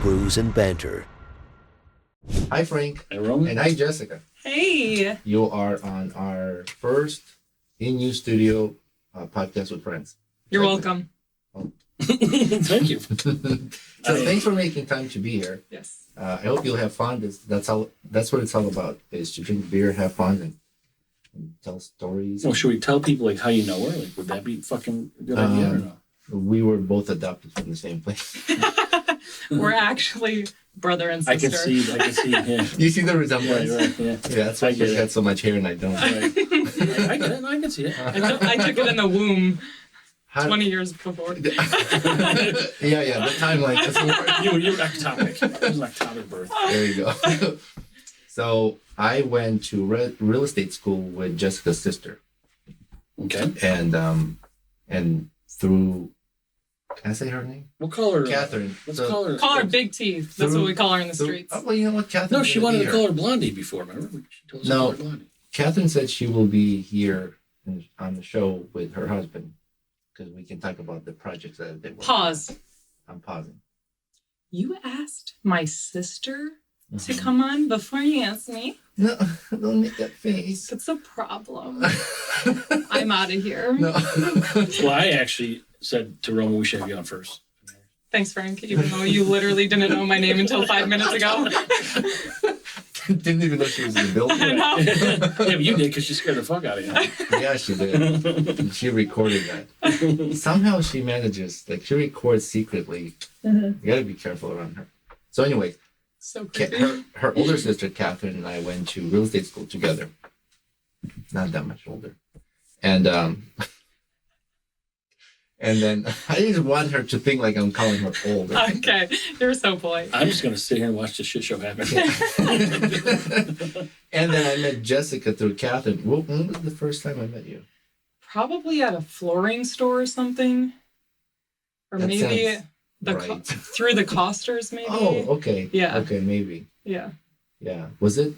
Brews and Banter. Hi, Frank. Hey, Roman. And hi, Jessica. Hey. You are on our first in-use studio podcast with friends. You're welcome. Thank you. So thanks for making time to be here. Yes. I hope you'll have fun. That's what it's all about, is to drink beer, have fun, and tell stories. Well, should we tell people like how you know her? Like, would that be fucking a good idea or no? We were both adopted from the same place. We're actually brother and sister. I can see, yeah. You see the resemblance? Right, yeah. Yeah, that's why she's got so much hair and I don't. Right. I get it, I can see it. I took it in the womb How, 20 years before. yeah, the timeline doesn't work. You were ectopic. It was an ectopic birth. There you go. So I went to real estate school with Jessica's sister. Okay. And through, can I say her name? We'll call her Catherine. Let's call her. Call her Big Teeth. That's what we call her in the streets. Oh, well, you know what, Catherine? No, she wanted to call her Blondie before. Remember? She told us to call her Blondie. Catherine said she will be here on the show with her husband because we can talk about the projects that they work on. Pause. I'm pausing. You asked my sister to come on before you asked me? No, don't make that face. That's a problem. I'm out of here. No. Well, I actually said to Roman we should have you on first. Thanks, Frank, even though you literally didn't know my name until 5 minutes ago. Didn't even know she was in the building. I know. Yeah, but you did because she scared the fuck out of you. Yeah, she did. And she recorded that. Somehow she manages, like she records secretly. You gotta be careful around her. So anyway, So creepy. her older sister, Catherine, and I went to real estate school together. Not that much older. And then I just want her to think like I'm calling her old. Okay, you're so polite. I'm just going to sit here and watch the shit show happen. And then I met Jessica through Catherine. When was the first time I met you? Probably at a flooring store or something. Or That maybe sounds right. through the Costers, maybe. Oh, okay. Yeah. Okay, maybe. Yeah. Yeah. Was it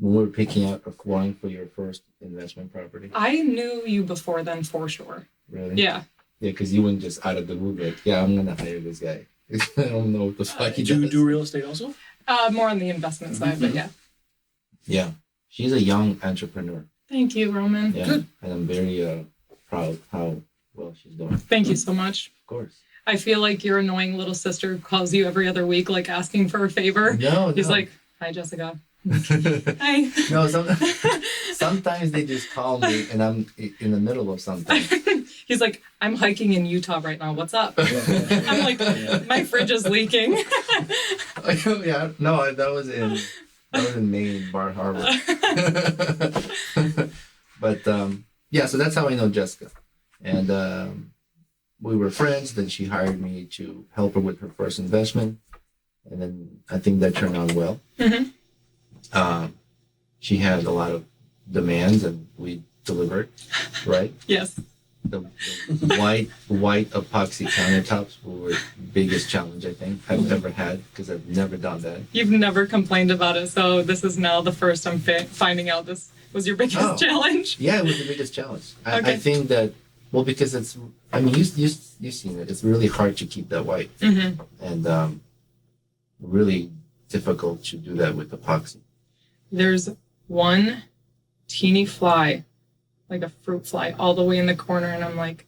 when we were picking out a flooring for your first investment property? I knew you before then for sure. Really? Yeah. Yeah, because you went just out of the blue like, yeah, I'm gonna hire this guy. I don't know what the fuck he Do you does. do real estate also? More on the investment side, but yeah. Yeah. She's a young entrepreneur. Thank you, Roman. Yeah. Good. And I'm very proud how well she's doing. Thank you so much. Of course. I feel like your annoying little sister who calls you every other week, like asking for a favor. No, He's like, hi, Jessica. no. Hi. No, sometimes they just call me and I'm in the middle of something. He's like, I'm hiking in Utah right now. What's up? I'm like, my fridge is leaking. Yeah, no, that was in Maine, Bar Harbor. But yeah, so that's how I know Jessica. And we were friends. Then she hired me to help her with her first investment. And then I think that turned out well. Mm-hmm. She had a lot of demands and we delivered, right? Yes. The white epoxy countertops were the biggest challenge I think I've ever had because I've never done that. You've never complained about it, so this is now the first I'm finding out this was your biggest challenge. Yeah, it was the biggest challenge. Okay. I think that, well, because it's, I mean, you've seen it. It's really hard to keep that white. Mm-hmm. And really difficult to do that with epoxy. There's one teeny fly, like a fruit fly, all the way in the corner, and I'm like,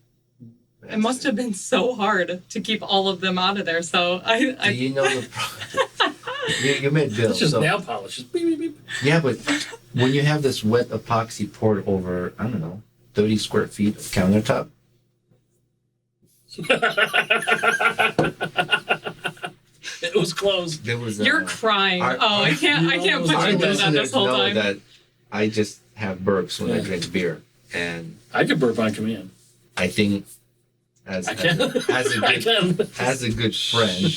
it must have been so hard to keep all of them out of there. So Do you know the problem? you made Bill. It's just nail polish. Just beep, beep, beep. Yeah, but when you have this wet epoxy poured over, I don't know, 30 square feet of countertop. It was closed. There was you're crying. I can't put you our through that listeners this whole know time. that I just have burps when I drink beer, and I could burp on command. I think as a good friend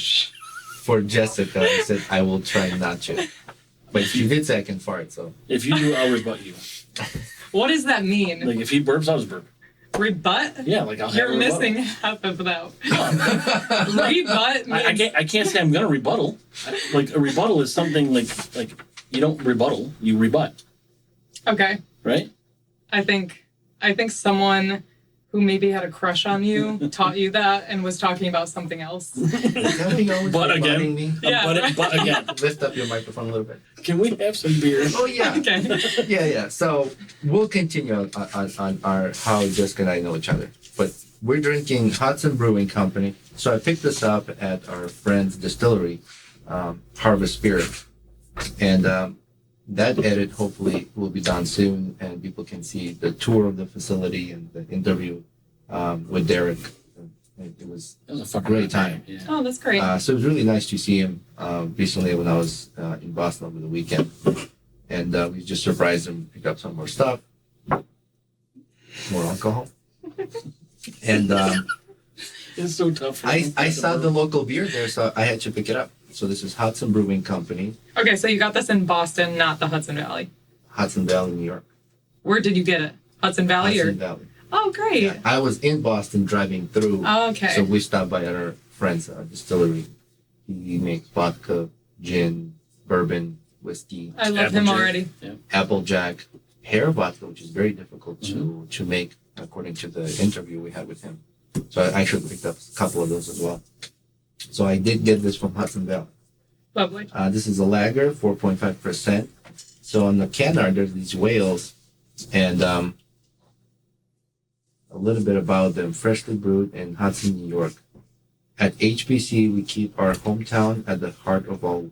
for Jessica, I said I will try not to. But she did say I can fart, so. If you do, I'll rebut you. What does that mean? Like if he burps, I'll just burp. Rebut? Yeah, like I'll have You're a rebuttal. missing half of that. Rebut means... I can't say I'm gonna rebuttal. Like a rebuttal is something like you don't rebuttal, you rebut. Okay. Right? I think someone who maybe had a crush on you taught you that and was talking about something else. But again, me? Yeah. but again, Lift up your microphone a little bit. can we have some beer? Oh yeah. Okay. Yeah. So we'll continue on our how Jessica and I know each other. But we're drinking Hadson Brewing Company. So I picked this up at our friend's distillery, Harvest Beer, and that edit hopefully will be done soon, and people can see the tour of the facility and the interview with Derek. It was a fucking great time. Yeah. Oh, that's great. So it was really nice to see him recently when I was in Boston over the weekend. And we just surprised him, picked up some more stuff, more alcohol. And It's so tough. I saw the local beer there, so I had to pick it up. So this is Hadson Brewing Company, Okay, so you got this in Boston, not the Hudson Valley. Hudson Valley, New York. Where did you get it? Hudson Valley Hudson or? Valley. Oh, great. Yeah, I was in Boston driving through. Oh, okay. So we stopped by at our friend's distillery. He makes vodka, gin, bourbon, whiskey, I love him Applejack. already. Yeah. Applejack, pear vodka, which is very difficult to make, according to the interview we had with him. So I actually picked up a couple of those as well. So I did get this from Hudson Valley. Lovely. This is a lager, 4.5%. So on the can art, there's these whales, and a little bit about them. Freshly brewed in Hudson, New York. At HBC, we keep our hometown at the heart of all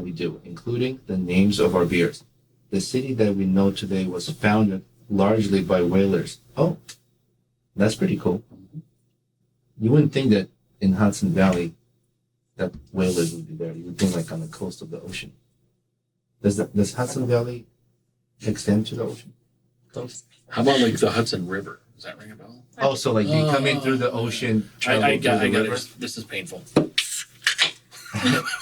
we do, including the names of our beers. The city that we know today was founded largely by whalers. Oh, that's pretty cool. You wouldn't think that in Hudson Valley that whalers would be there. You would think like on the coast of the ocean. Does Hudson Valley extend to the ocean? Close? How about like the Hudson River? Does that ring a bell? Oh, so like you come in through the ocean, travel I through got the it. river? This is painful.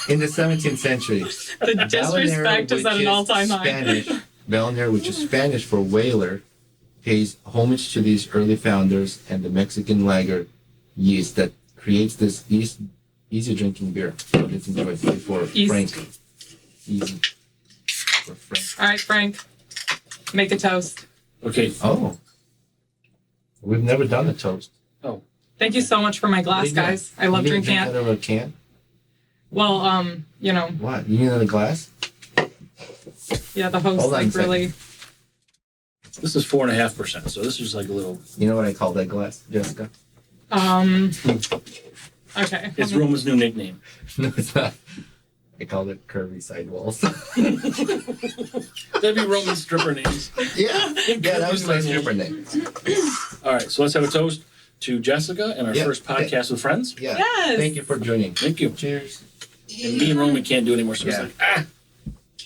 In the 17th century, The disrespect is at an all-time high. Balneario, which is Spanish for whaler, pays homage to these early founders and the Mexican lager yeast that creates this easy drinking beer. So let's enjoy it for Yeast. Frank. Easy for Frank. All right, Frank. Make a toast. Okay. Oh, we've never done a toast. Oh, Thank you so much for my What glass, do you got? guys. I love You didn't drinking drink it. out of a can? Well, you know, What? You need another glass? yeah, the host Hold on a like second. really. this is 4.5%. So this is like a little. You know what I call that glass, Jessica? Okay. It's Roman's new nickname. No, it's not. I call it curvy sidewalls. That'd be Roman's stripper names. Yeah, that was my stripper name. All right, so let's have a toast to Jessica and our Yeah. first podcast with friends. Yeah. Yes. Thank you for joining. Thank you. Cheers. And me and Roman can't do it anymore, so Yeah. it's like,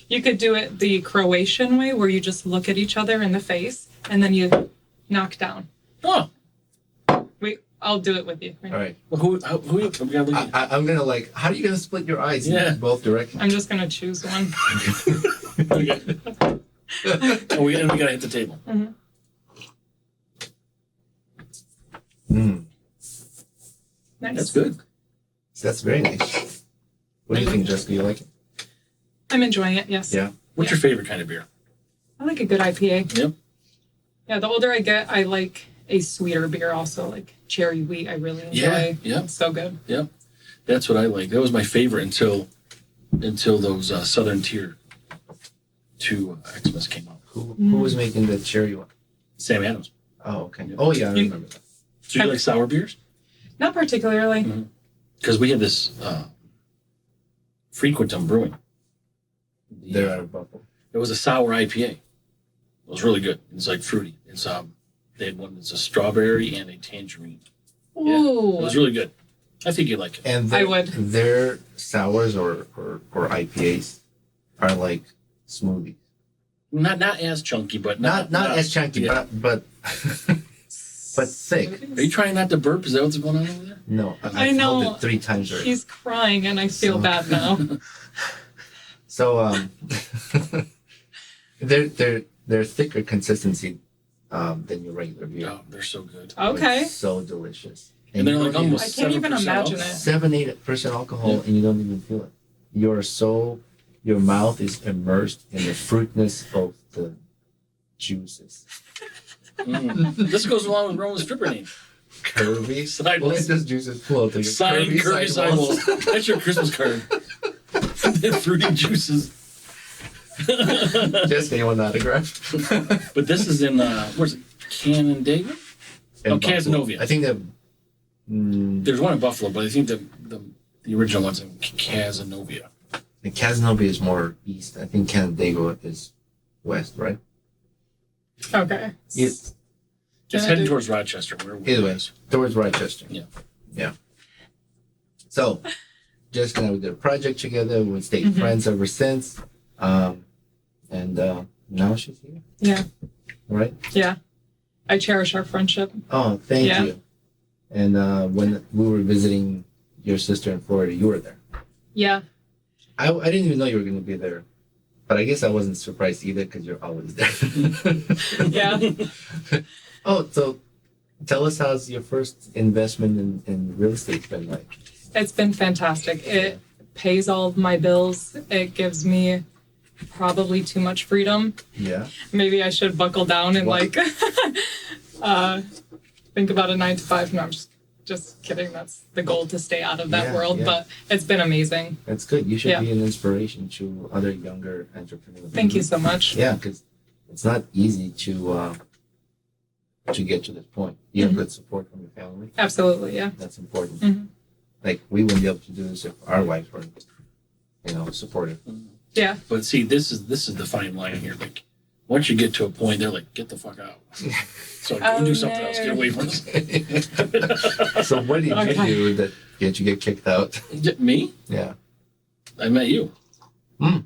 You could do it the Croatian way, where you just look at each other in the face and then you knock down. oh. Wait, I'll do it with you. All right. Well, who we gotta look at? I'm gonna how are you gonna split your eyes Yeah. in both directions? I'm just gonna choose one. Okay. Oh, we gotta hit the table. Mm, Nice. That's good. that's very nice. What do you think, Jessica? You like it? I'm enjoying it. Yes. Yeah. What's your favorite kind of beer? I like a good IPA. Yep. Yeah. The older I get, I like a sweeter beer. Also, like cherry wheat. I really enjoy. Yeah, yeah. It's so good. Yep. That's what I like. That was my favorite until those Southern Tier 2 Xmas came out. Who was making the cherry one? Sam Adams. Oh, okay. Oh yeah, I You- remember that. So you like sour beers? Not particularly. Because we had this Frequentum Brewing. They're out of Buffalo. It was a sour IPA. It was really good. It's like fruity. It's they had one that's a strawberry and a tangerine. Yeah, Ooh. it was really good. I think you'd like it. And I would. Their sours or IPAs are like smoothies. Not as chunky, but Not as chunky, yeah. but but thick. Are you trying not to burp? Is that what's going on over there? No, I I've know. held it 3 times already. He's crying, and I feel bad now. So they're thicker consistency than your regular beer. Oh, they're so good. Okay. It's so delicious. And they're you like don't almost I can't even 7% imagine off. it. 7-8% alcohol, Yeah. and you don't even feel it. Your mouth is immersed in the fruitness of the juices. This goes along with Roman's stripper name. Curvy Sidewalls. Let this juices flow to your Sign curvy sidewalls. That's your Christmas card. Fruity juices. Just say one autograph. But this is in where's it? Canandaigua? And Oh, Buffalo. Casanova. I think that. There's one in Buffalo, but I think the original one's in Casanova. The Casanova is more east. I think Canandaigua is west, right? Okay. It's Just heading towards Rochester. Where either way, towards Rochester. Yeah. Yeah. So, Jessica and I, we did a project together. We stayed friends ever since. And now she's here. Yeah. Right? Yeah. I cherish our friendship. Oh, thank Yeah. you. And when we were visiting your sister in Florida, you were there. Yeah. I didn't even know you were going to be there. But I guess I wasn't surprised either because you're always there. Yeah. Oh, so tell us how's your first investment in real estate been like? It's been fantastic. It pays all of my bills. It gives me probably too much freedom. Yeah. Maybe I should buckle down and What? think about a 9 to 5. No, I'm just kidding. That's the goal, to stay out of that Yeah, world. yeah. But it's been amazing. That's good. You should Yeah. be an inspiration to other younger entrepreneurs. Thank you so much. Yeah, because it's not easy to get to this point. You have good support from your family. Absolutely. Yeah. That's important. Mhm. Like we wouldn't be able to do this if our wives weren't, supportive. Yeah. But see, this is the fine line here. Like, once you get to a point, they're like, "Get the fuck out." So go Oh, do something no. else. Get away from us. So what did Okay. you do that get you get kicked out? Me? Yeah, I met you. I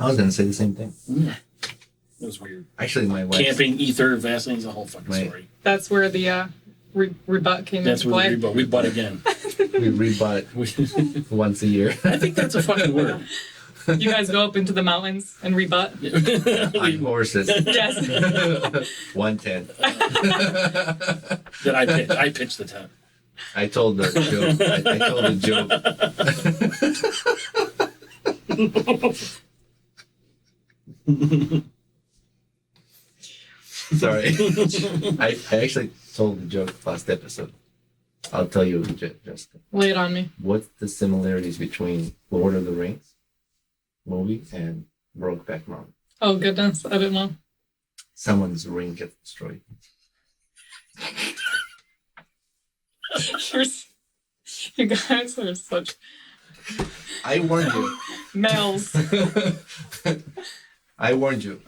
was gonna say the same thing. It was weird. Actually, my wife. Camping, ether, Vaseline's a whole fucking Right. story. That's where the rebut came That's into where play. we butt again. We rebut once a year. I think that's a fucking word. You guys go up into the mountains and rebut. On horses. Yes. 110. That I pitched the tent. I told the joke. I told the joke. Sorry. I actually told the joke last episode. I'll tell you, Jessica. Lay it on me. What's the similarities between Lord of the Rings movie and Brokeback Mountain? Oh, goodness. I didn't know. Someone's ring gets destroyed. You guys are such I warned you. males. I warned you.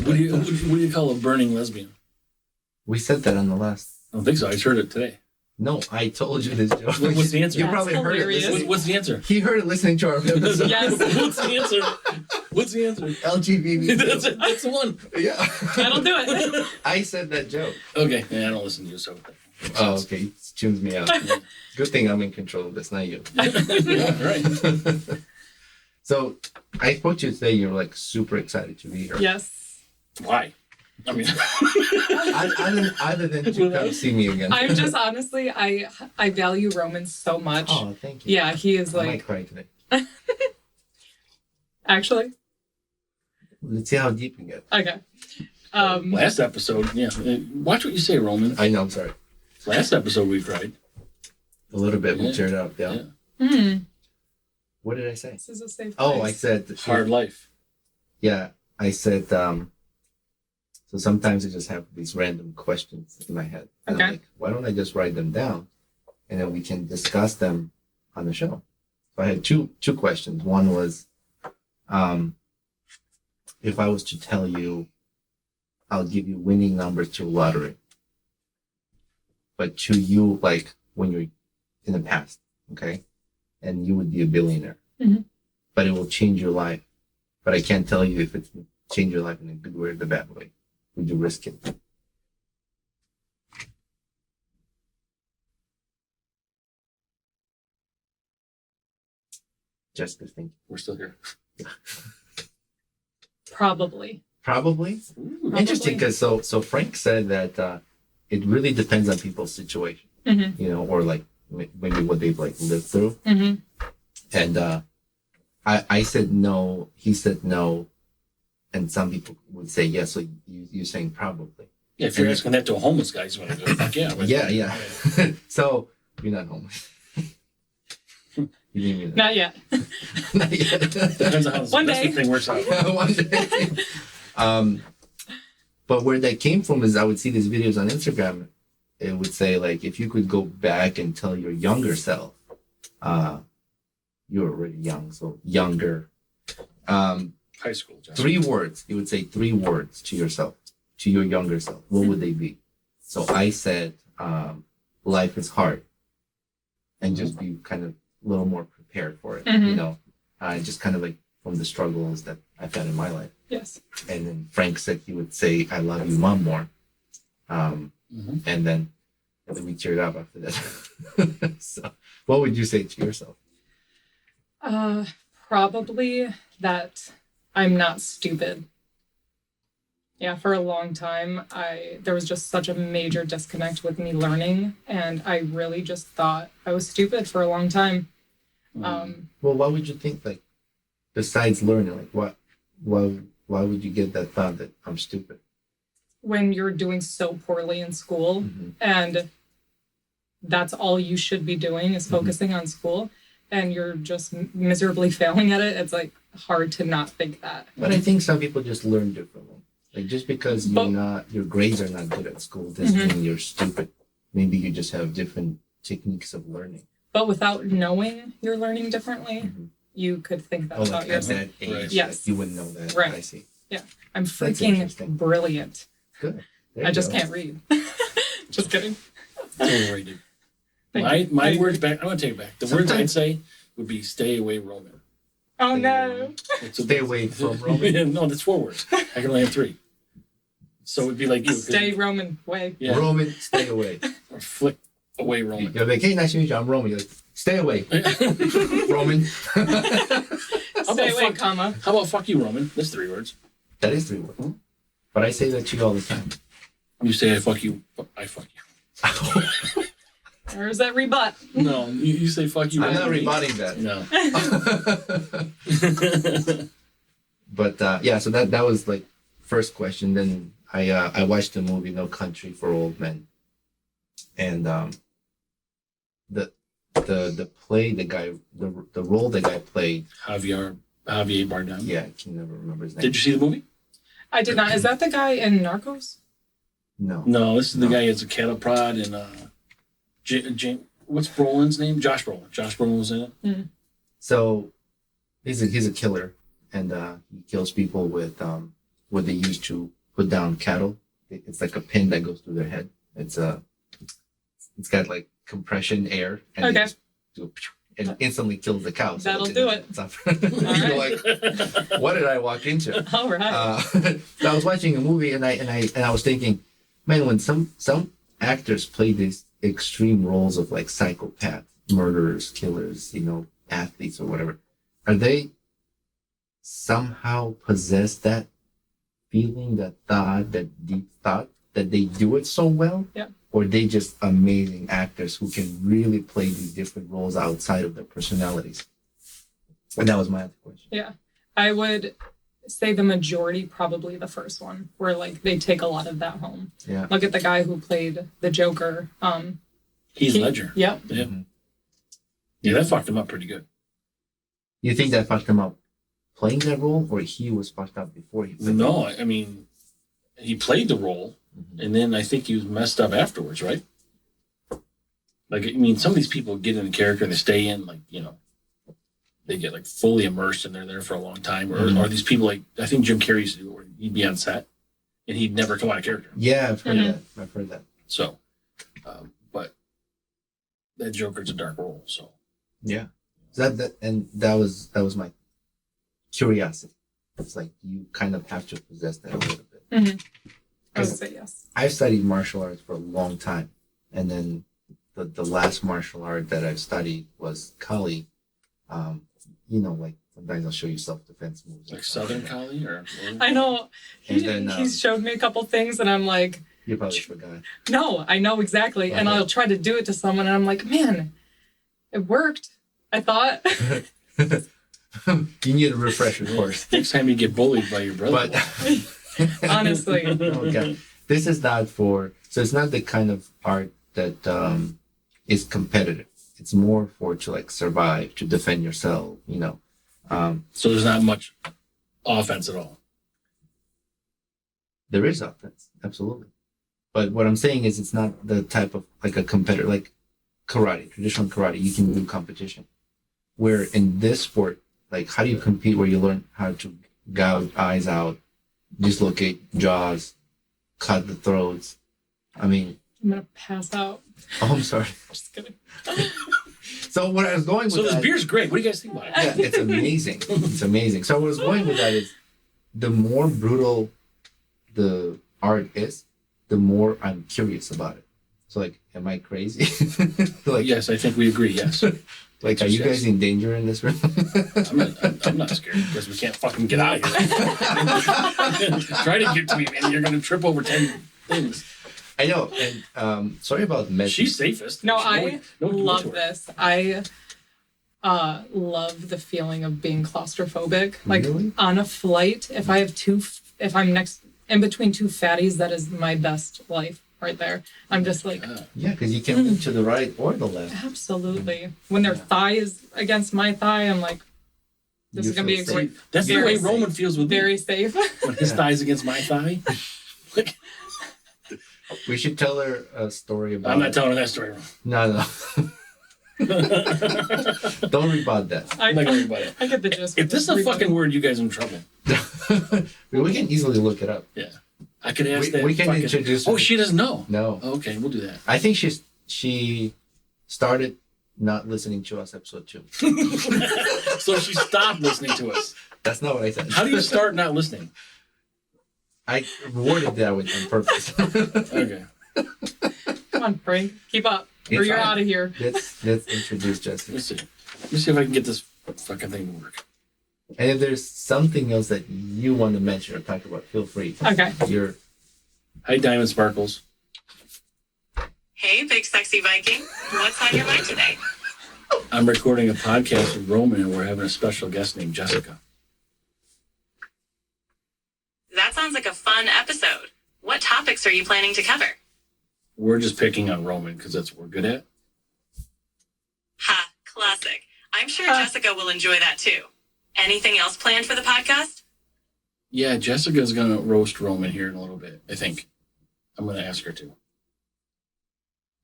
What do you call a burning lesbian? We said that on the last. I don't think so. I just heard it today. No, I told you this joke. What's the answer? You That's probably heard it. hilarious. Listening. What's the answer? He heard it listening to our episode. Yes. What's the answer? What's the answer? LGBT. That's it. That's the one. Yeah. That'll do it. I said that joke. Okay. Yeah, I don't listen to you, so. Oh, okay. It tunes me out. Good thing I'm in control of this, not you. Yeah, right. So I spoke to you today. You were like super excited to be here. Yes. Why? I mean, Other than to come see me again. I'm just honestly, I value Roman so much. Oh, thank you. Yeah, he is I might like, cry today. actually, Let's see how deep we get. okay. last episode, yeah. Watch what you say, Roman. I know. I'm sorry. Last episode we cried. A little bit. We Yeah. teared up. Yeah. Yeah. What did I say? This is a safe Oh, I place. said Hard life. Yeah, I said. So sometimes I just have these random questions in my head. And Okay. I'm like, why don't I just write them down, and then we can discuss them on the show. So I had two questions. One was, if I was to tell you, I'll give you winning numbers to a lottery, but to you, like when you're in the past, okay, and you would be a billionaire, Mhm. but it will change your life. But I can't tell you if it's change your life in a good way or the bad way. Would you risk it? Jessica, think. We're still here. Probably. Probably. Ooh. Interesting, because so Frank said that it really depends on people's situation, Mm-hmm. or like maybe what they've like lived through. Mm-hmm. And I said no. He said no, and some people would say yes. So you're saying probably. Yeah, if you're asking that to a homeless guy, he's gonna go, fuck yeah. But, Yeah. So you're not homeless. You didn't mean that. Not yet. Not yet. Depends on how One this day. thing works out. One day. But where that came from is I would see these videos on Instagram. It would say like, if you could go back and tell your younger self, you were already young, so younger. High school. Just. 3 words. You would say 3 words to yourself, to your younger self. What would they be? So I said, life is hard, and just be kind of a little more prepared for it. Mhm. You know, just kind of like from the struggles that I've had in my life. Yes. And then Frank said he would say, "I love you, Mom," more. And then we teared up after that. So, what would you say to yourself? Probably that I'm not stupid. Yeah, for a long time, there was just such a major disconnect with me learning, and I really just thought I was stupid for a long time. Well, why would you think like, besides learning, like why would you get that thought that I'm stupid? When you're doing so poorly in school, Mm-hmm. and that's all you should be doing is focusing on school, and you're just miserably failing at it, it's like hard to not think that. But I think some people just learn differently. Like just because your grades are not good at school doesn't mean you're stupid. Maybe you just have different techniques of learning. But without knowing you're learning differently, you could think that about Like at yourself. that age, Right. Yes. you wouldn't know that. Right. I see. I'm That's freaking interesting. brilliant. Good. There I you just go. can't read. Just kidding. It's overrated. Thank My you. words back. I'm gonna take it back. The words I'd Sometimes- say would be "stay away, Roman." Oh no. Stay away from Roman. No, that's 4 words. I can only have 3. So it'd be like you. 'cause Stay you- Roman way. Yeah. Roman, stay away. Or flick away, Roman. You're like, hey, nice to meet you. I'm Roman. You're like, stay away, Roman. Stay away, fuck- comma. How about "fuck you, Roman"? That's 3 words. That is 3 words. But I say that to you all the time. You say "I fuck you," I fuck you. There's that rebut. No, you say "fuck you." I'm not Roman. rebutting that. No. But yeah, so that was like first question. Then I watched the movie No Country for Old Men, and the play the role the guy played. Javier Bardem. Yeah, I can never remember his name. Did you see the movie? I did not. Is that the guy in Narcos? No. No, this is the guy who has a cattle prod and what's Brolin's name? Josh Brolin. Josh Brolin was in it. So he's a killer, and he kills people with what they use to put down cattle. It's like a pin that goes through their head. It's got like compression air, and they Okay. just do and instantly kills the cow. So That'll that do they it. don't suffer. You're like, what did I walk into? All right. So I was watching a movie, and I was thinking, man, when some actors play these extreme roles of like psychopath, murderers, killers, athletes or whatever, are they somehow possess that feeling, that thought, that deep thought, that they do it so well? Yeah. Or they just amazing actors who can really play these different roles outside of their personalities? And that was my other question. Yeah. I would say the majority, probably the first one, where like they take a lot of that home. Yeah. Look at the guy who played the Joker. Heath Ledger. Yep. Yeah. Mhm. Yeah, that fucked him up pretty good. You think that fucked him up playing that role, or he was fucked up before he played No, I mean, he played the role, and then I think he was messed up afterwards, right? Like, I mean, some of these people get in the character and they stay in, like, they get like fully immersed and they're there for a long time. Or these people, like, I think Jim Carrey used to do, where he'd be on set and he'd never come out of character. Yeah, I've heard Mhm. that. I've heard that. So, but that Joker's a dark role, so. Yeah. That was my curiosity. It's like you kind of have to possess that a little bit. I would say yes. I've studied martial arts for a long time, and then the last martial art that I've studied was Kali. Like sometimes I'll show you self-defense moves. Like Southern Kali or I know. And then, He's showed me a couple things, and I'm like, You probably forgot. no, I know exactly. And Okay. I'll try to do it to someone, and I'm like, man, it worked. I thought. You need a refresher course. next time you get bullied by your brother. But Honestly. okay. This is not for, so it's not the kind of art that is competitive. It's more for to like survive, to defend yourself, you know. So there's not much offense at all. There is offense, absolutely. But what I'm saying is it's not the type of like a competitor, like karate, traditional karate, you can do competition. Where in this sport, like how do you compete where you learn how to gouge eyes out, dislocate jaws, cut the throats? I mean, I'm gonna pass out. oh, I'm sorry. Just kidding. So what I was going with So this that, beer's great. What do you guys think about it? yeah, it's amazing. It's amazing. So what I was going with that is the more brutal the art is, the more I'm curious about it. So like, am I crazy? Like, Yes, I think we agree. Yes. like, are you guys in danger in this room? I'm not scared because we can't fucking get out of here. Try to get to me, man. You're going to trip over 10 things. I know. And sorry about messing. She's safest. No, No I one can get love to her. this. I love the feeling of being claustrophobic. Like Really? on a flight, if I'm next in between two fatties, that is my best life right there. I'm just like, Yeah, because you can move to the right or the left. absolutely. When their thigh is against my thigh, I'm like, this You is gonna be a feel great, safe. That's the way Very Roman feels with me. very safe. When his thigh's against my thigh. Like, We should tell her a story about. I'm not telling her that story. No. Don't rebut that. I'm not going to worry about it. I get the gist. If this is a fucking word, you guys are in trouble. We can easily look it up. Yeah. I could ask that. We can fucking... introduce. Oh, her. she doesn't know. No. Okay, we'll do that. I think she started not listening to us episode 2. So she stopped listening to us. That's not what I said. How do you start not listening? I worded that with on purpose. Okay. Come on, Frank, keep up, or It's you're fine. out of here. Let's introduce Jessica. Let me see. Let me see if I can get this fucking thing to work. And if there's something else that you want to mention or talk about, feel free. Okay. You're Hi, Diamond Sparkles. Hey, big sexy Viking. What's on your mind today? I'm recording a podcast with Roman, and we're having a special guest named Jessica. That sounds like a fun episode. What topics are you planning to cover? We're just picking on Roman because that's what we're good at. Ha, classic. I'm sure Jessica will enjoy that too. Anything else planned for the podcast? Yeah, Jessica's going to roast Roman here in a little bit, I think. I'm going to ask her to.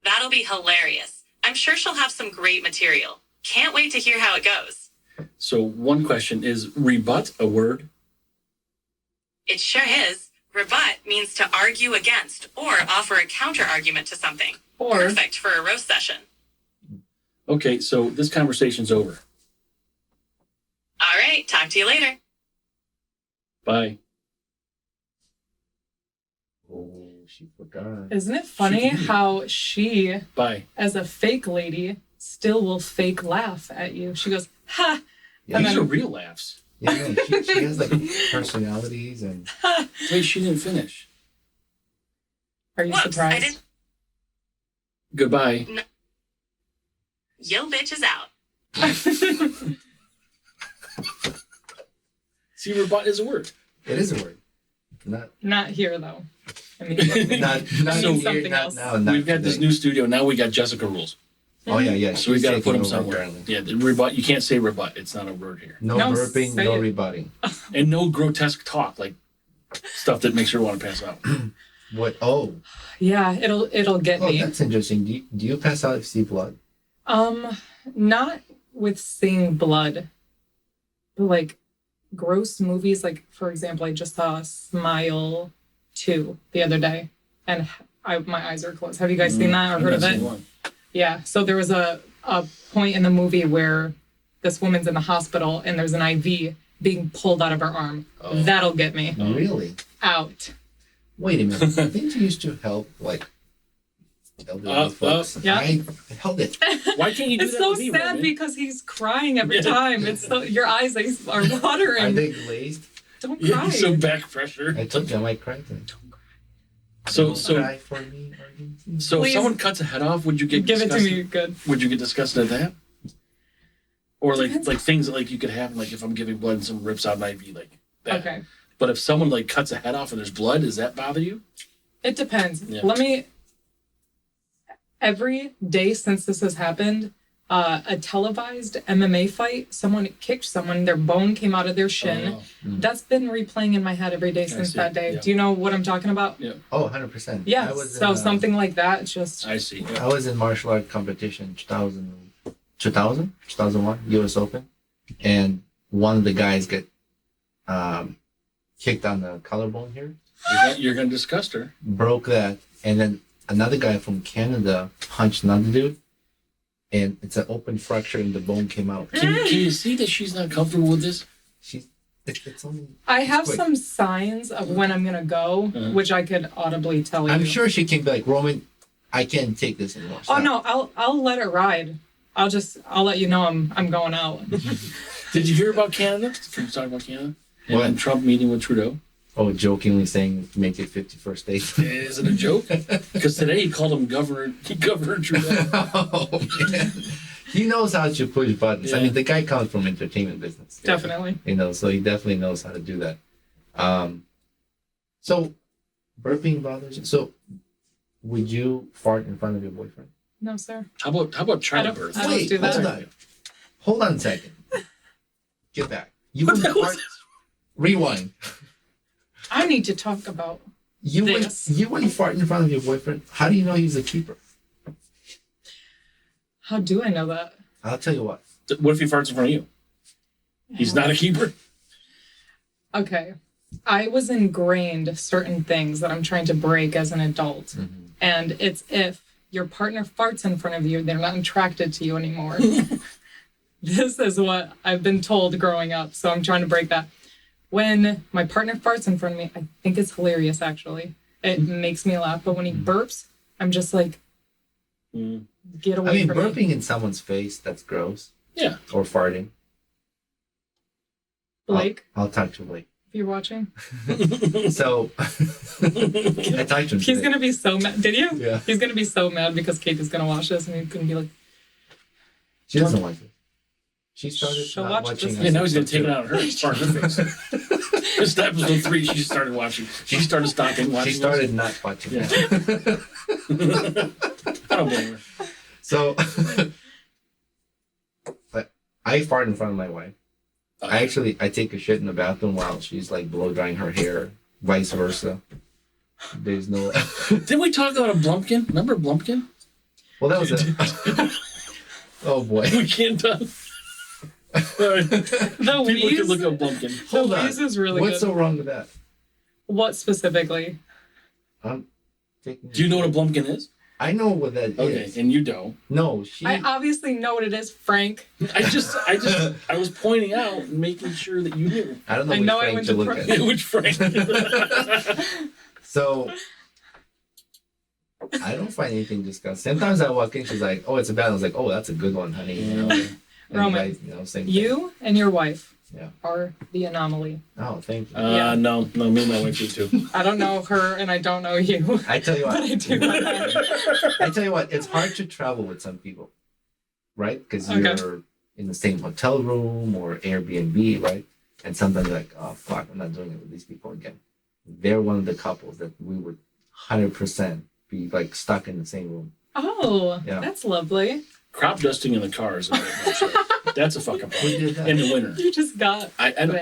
That'll be hilarious. I'm sure she'll have some great material. Can't wait to hear how it goes. So one question is rebut a word? It sure is. Rebut means to argue against or offer a counter argument to something. Or Perfect for a roast session. Okay, so this conversation's over. All right, talk to you later. Bye. oh, she forgot. isn't it funny how she, Bye. as a fake lady, still will fake laugh at you? She goes, "Ha!" Yeah, These are real laughs. yeah, she has like personalities and Wait, she didn't finish. Are you Whoops, I surprised? didn't. Goodbye. Yo, bitch is out. See, rebut is a word. it is a word. Not Not here though. I mean, not So- here, something not else. now. Not We've got this today. new studio. Now we got Jessica rules. Oh yeah. So we she's got to taking put them over, somewhere. apparently. Yeah, the rebut. You can't say rebut. It's not a word here. No, No, burping, say no it. rebutting. And no grotesque talk, like stuff that makes her want to pass out. What? Oh, yeah, it'll get me. that's interesting. Do you pass out if you see blood? Not with seeing blood, but like gross movies. Like for example, I just saw Smile 2 the other day, and my eyes are closed. Have you guys seen that or heard of That's it? the one. Yeah. So there was a point in the movie where this woman's in the hospital and there's an IV being pulled out of her arm. Oh. That'll get me Really? out. Wait a minute. Didn't you used to help like elderly folks? yeah. I held it. Why can't you do It's that so with me, sad Roman? because he's crying every Yeah. time. It's so your eyes are watering. Are they glazed? Don't Yeah, cry. so back pressure. I told you I might cry then. So Cry for me, Argentina. so if Please. someone cuts a head off, would you get Give it to disgusted? me good. Would you get disgusted at that? Or like Depends. like things that like you could have like if I'm giving blood and someone rips out an IV like that. Okay. But if someone like cuts a head off and there's blood, does that bother you? It depends. Yeah. Every day since this has happened, a televised MMA fight, someone kicked someone, their bone came out of their shin. Oh, That's been replaying in my head every day since that day. Yeah. Do you know what I'm talking about? Yeah. Oh, 100%. Yeah. So something like that, just... I see. Yeah. I was in martial art competition 2001 U.S. Open, and one of the guys get kicked on the collarbone here. You're going to disgust her. Broke that, and then another guy from Canada punched another dude, and it's an open fracture and the bone came out. Can you see that she's not comfortable with this? It's only... I have quick. some signs of when I'm going to go, which I could audibly tell you. I'm sure she can be like, Roman, I can't take this anymore. Oh, Stop. no, I'll let it ride. I'll let you know I'm going out. Did you hear about Canada? From talking about Canada? And What? then Trump meeting with Trudeau? Oh, jokingly saying make it 51st state. Is it a joke? Because today he called him Governor Trudeau. Oh, man. He knows how to push buttons. I Yeah. mean, the guy comes from entertainment business. Definitely. So he definitely knows how to do that. So burping bothers you. So would you fart in front of your boyfriend? No, sir. How about childbirth? I don't Wait, do that. Hold on a second. Get back. You wouldn't fart. Rewind. I need to talk about You this. wouldn't fart in front of your boyfriend. How do you know he's a keeper? How do I know that? I'll tell you what. What if he farts in front of you? He's not a keeper? Okay. I was ingrained certain things that I'm trying to break as an adult. Mm-hmm. And it's if your partner farts in front of you, they're not attracted to you anymore. This is what I've been told growing up. So I'm trying to break that. When my partner farts in front of me, I think it's hilarious, actually. It makes me laugh. But when he burps, I'm just like, get away from me. burping in someone's face, that's gross. Yeah. Or farting. Blake, I'll talk to Blake. if you're watching, So, I talked to him he's today. going to be so mad. Did you? Yeah. He's going to be so mad because Katie's going to watch this and he's going to be like, She doesn't like it. She started She'll not watch watching this. us. Yeah, now he's going to take it out on her. It's fart in her face. This is episode 3. She started watching. She started stopping watching. She started not watching. Yeah. I don't blame her. So, but I fart in front of my wife. I take a shit in the bathroom while she's like blow drying her hair, vice versa. There's no. Didn't we talk about a Blumpkin? Remember Blumpkin? Well, that was a. Oh boy. We can't talk. the People wheeze, can look up Blumpkin. the Hold on. wheeze is really What's good. so wrong with that? What specifically? I'm taking. Do you know what a Blumpkin is? I know what that is. Okay, and you don't. No, she. I obviously know what it is, Frank. I was pointing out and making sure that you knew. I don't know I which know I Frank went to to look Frank. at. Which Frank? So I don't find anything disgusting. Sometimes I walk in, she's like, "Oh, it's a bad." I was like, "Oh, that's a good one, honey." You know, and Roman, same thing. You and your wife Yeah. are the anomaly. Oh, thank you. Yeah. No, me and my wife do too. I don't know her and I don't know you. I tell you But what. I do know her. I tell you what. It's hard to travel with some people, right? Because Okay. you're in the same hotel room or Airbnb, right? And sometimes you're like, "Oh fuck, I'm not doing it with these people again." They're one of the couples that we would 100% be like stuck in the same room. Oh, Yeah. that's lovely. Crop dusting in the car is a bit much. That's a fucking Who problem. did that? In the winter. You just got I don't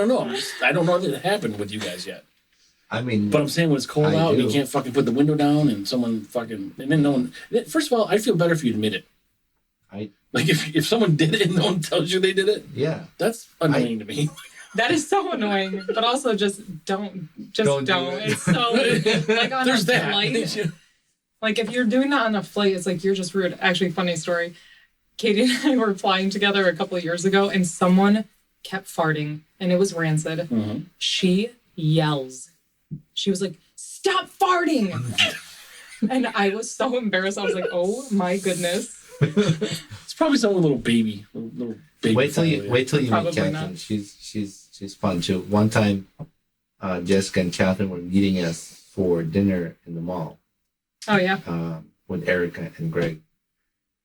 know. I don't know that it happened with you guys yet. I mean, But I'm saying when it's cold I out and do. you can't fucking put the window down and someone fucking and then no one. First of all, I feel better if you admit it. Like if someone did it and no one tells you they did it, yeah. that's annoying to me. that is so annoying. But also just don't. Don't do don't. it. It's so like on There's a that. flight. Like if you're doing that on a flight, it's like you're just rude. Actually, funny story. Katie and I were flying together a couple of years ago, and someone kept farting, and it was rancid. Mm-hmm. She yells. She was like, "Stop farting!" And I was so embarrassed. I was like, "Oh my goodness." It's probably some little baby. Little baby. Wait till you meet Probably Catherine. not. She's fun too. One time, Jessica and Catherine were meeting us for dinner in the mall Oh yeah. with Erica and Greg,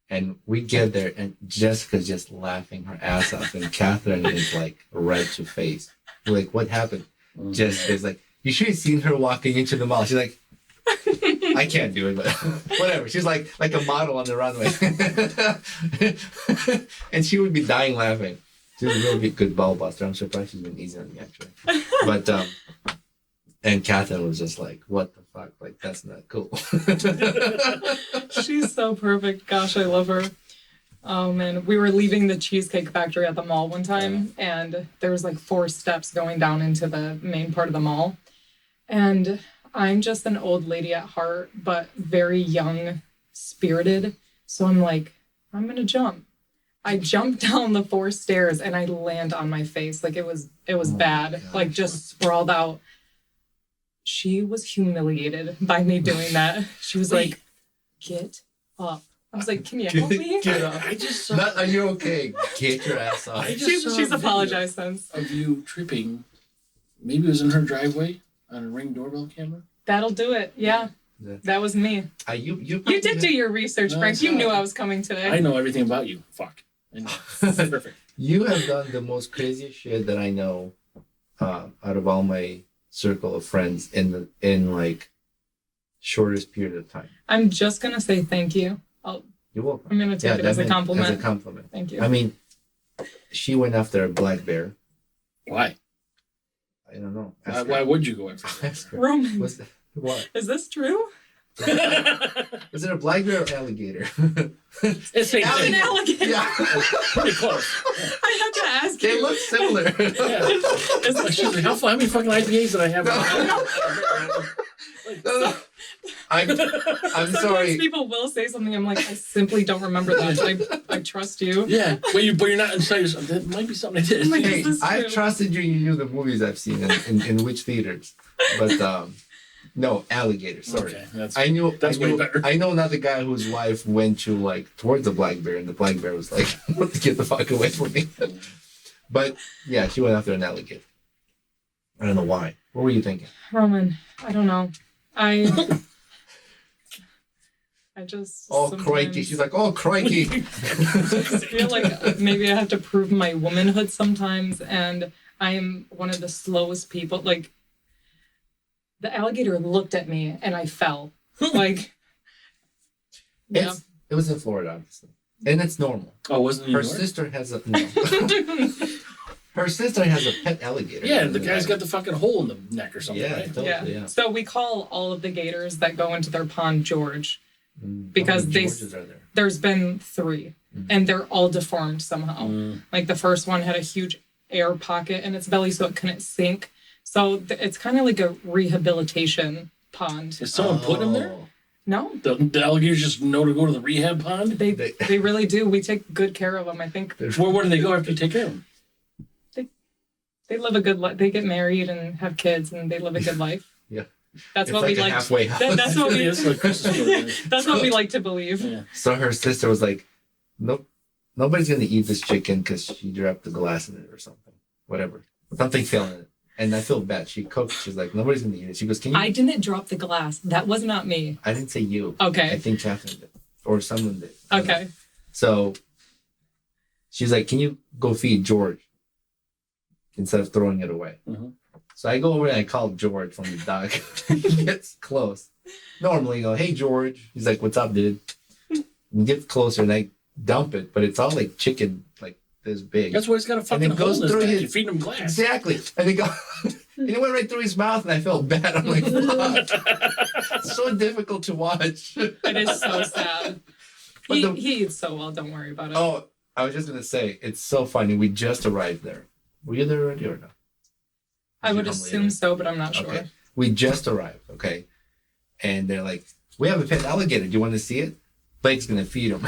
and we get there and Jessica's just laughing her ass off, and Catherine is like red to face. We're like, "What happened?" Jessica's like, you should have seen her walking into the mall. She's like, I can't do it, but whatever. She's like a model on the runway. And she would be dying laughing. She's a really good ball buster. I'm surprised she's been easy on me, actually. But, and Catherine was just like, what the fuck? Like, that's not cool. She's so perfect. Gosh, I love her. Oh, man. We were leaving the Cheesecake Factory at the mall one time, and there was like 4 steps going down into the main part of the mall. And I'm just an old lady at heart, but very young spirited. So I'm like, I'm going to jump. I jumped down the 4 stairs and I land on my face. Like it was bad, like just sprawled out. She was humiliated by me doing that. She was like, get up. I was like, can you help me? Get up. I just saw. Are you okay? Get your ass off. She's apologized since. Of you tripping. Maybe it was in her driveway on a Ring doorbell camera. That'll do it. Yeah. That was me. You did do your research, Frank. You knew I was coming today. I know everything about you. Fuck. I know. Perfect. You have done the most craziest shit that I know out of all my circle of friends in like shortest period of time. I'm just gonna say thank you. You're welcome. I'm gonna take it as a compliment. As a compliment. Thank you. I mean, she went after a black bear. Why? I don't know. Why would you go after that? Roman, What? is this true? Is it a black bear or alligator? It's An alligator. Yeah. Pretty close. I had to ask They you. look similar. Yeah. She's like, how many fucking IPAs did I have? No. I'm Sometimes sorry. people will say something. I'm like, I simply don't remember that. I trust you. Yeah, but you're not inside yourself. That might be something I did. I'm like, Hey, Is this I've true? trusted you. You knew the movies I've seen in which theaters, but no, alligator. Sorry, Okay, that's way better. I know not the guy whose wife went to like towards the black bear, and the black bear was like, "Get the fuck away from me." But yeah, she went after an alligator. I don't know why. What were you thinking? Roman, I don't know. I just Oh crikey! She's like, "Oh crikey!" I feel like maybe I have to prove my womanhood sometimes, and I am one of the slowest people. Like, the alligator looked at me, and I fell. Like, yeah. It was in Florida, obviously, and it's normal. Oh, wasn't it? Her sister has a no. Her sister has a pet alligator. Yeah, the guy's got the fucking hole in the neck or something. Yeah, Right? totally, yeah. So we call all of the gators that go into their pond George, because How many Georges are there? there's been 3, and they're all deformed somehow. Like the first one had a huge air pocket in its belly so it couldn't sink. So it's kind of like a rehabilitation pond. Is someone putting him there? No, The alligators just know to go to the rehab pond? they really do. We take good care of them. I think Where do they go after you take care of them? they live a good life. They get married and have kids, and they live a good life. Yeah. That's It's what like we a like. halfway house. That's what we. It's like Christmas story. That's what we like to believe. Yeah. So her sister was like, "Nope, nobody's gonna eat this chicken because she dropped the glass in it or something. Whatever, something fell in it." And I feel bad. She cooked. She's like, "Nobody's gonna eat it." She goes, "Can you?" I didn't drop the glass. That was not me. I didn't say you. Okay. I think Catherine did, or someone did. I don't know. Okay. So she's like, "Can you go feed George instead of throwing it away?" Mhm. So I go over and I call George from the dock. He gets close. Normally, you go, "Hey, George." He's like, "What's up, dude?" And get closer and I dump it, but it's all like chicken, like this big. That's why he's got a fucking And it goes hole in his through neck. his- You're feeding him glass. Exactly. And it go, and it went right through his mouth, and I felt bad. I'm like, fuck. It's so difficult to watch. It is so sad. But He eats so well. Don't worry about it. Oh, I was just gonna say, it's so funny. We just arrived there. Were you there already or no? I would Did you come assume later? so, but I'm not sure. Okay. We just arrived, okay? And they're like, "We have a pet alligator. Do you want to see it?" Blake's gonna feed him.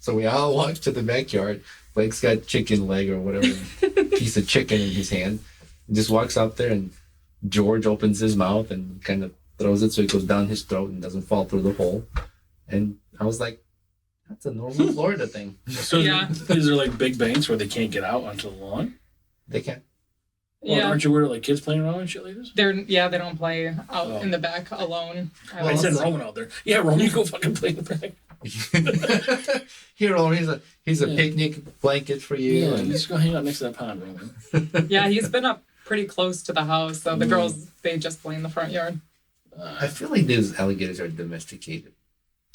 So we all walk to the backyard. Blake's got chicken leg or whatever, piece of chicken in his hand. He just walks up there and George opens his mouth and kind of throws it so it goes down his throat and doesn't fall through the hole. And I was like, that's a normal Florida thing. So Yeah. these are like big banks where they can't get out onto the lawn? They can't. Well, Yeah. aren't you worried like kids playing around and shit like this? They don't play out Oh. in the back alone. I said Roman out there. Yeah, Roman, you go fucking play in the back. Here, here's a picnic blanket for you. Yeah, and just go hang out next to that pond, Roman. Yeah, he's been up pretty close to the house, so the girls, they just play in the front yard. I feel like those alligators are domesticated.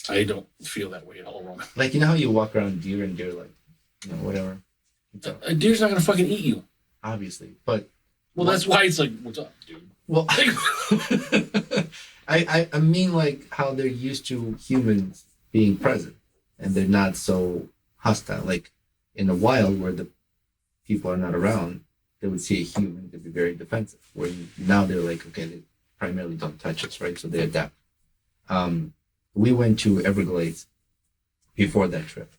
I don't feel that way at all, Roman. Like, you know how you walk around deer and they're like, whatever. So, A deer's not gonna fucking eat you. obviously, but That's why it's like, what's up, dude? well, I mean like how they're used to humans being present, and they're not so hostile. Like in the wild where the people are not around, they would see a human, they'd be very defensive. Where now they're like, okay, they primarily don't touch us, right? So they adapt. We went to Everglades before that trip,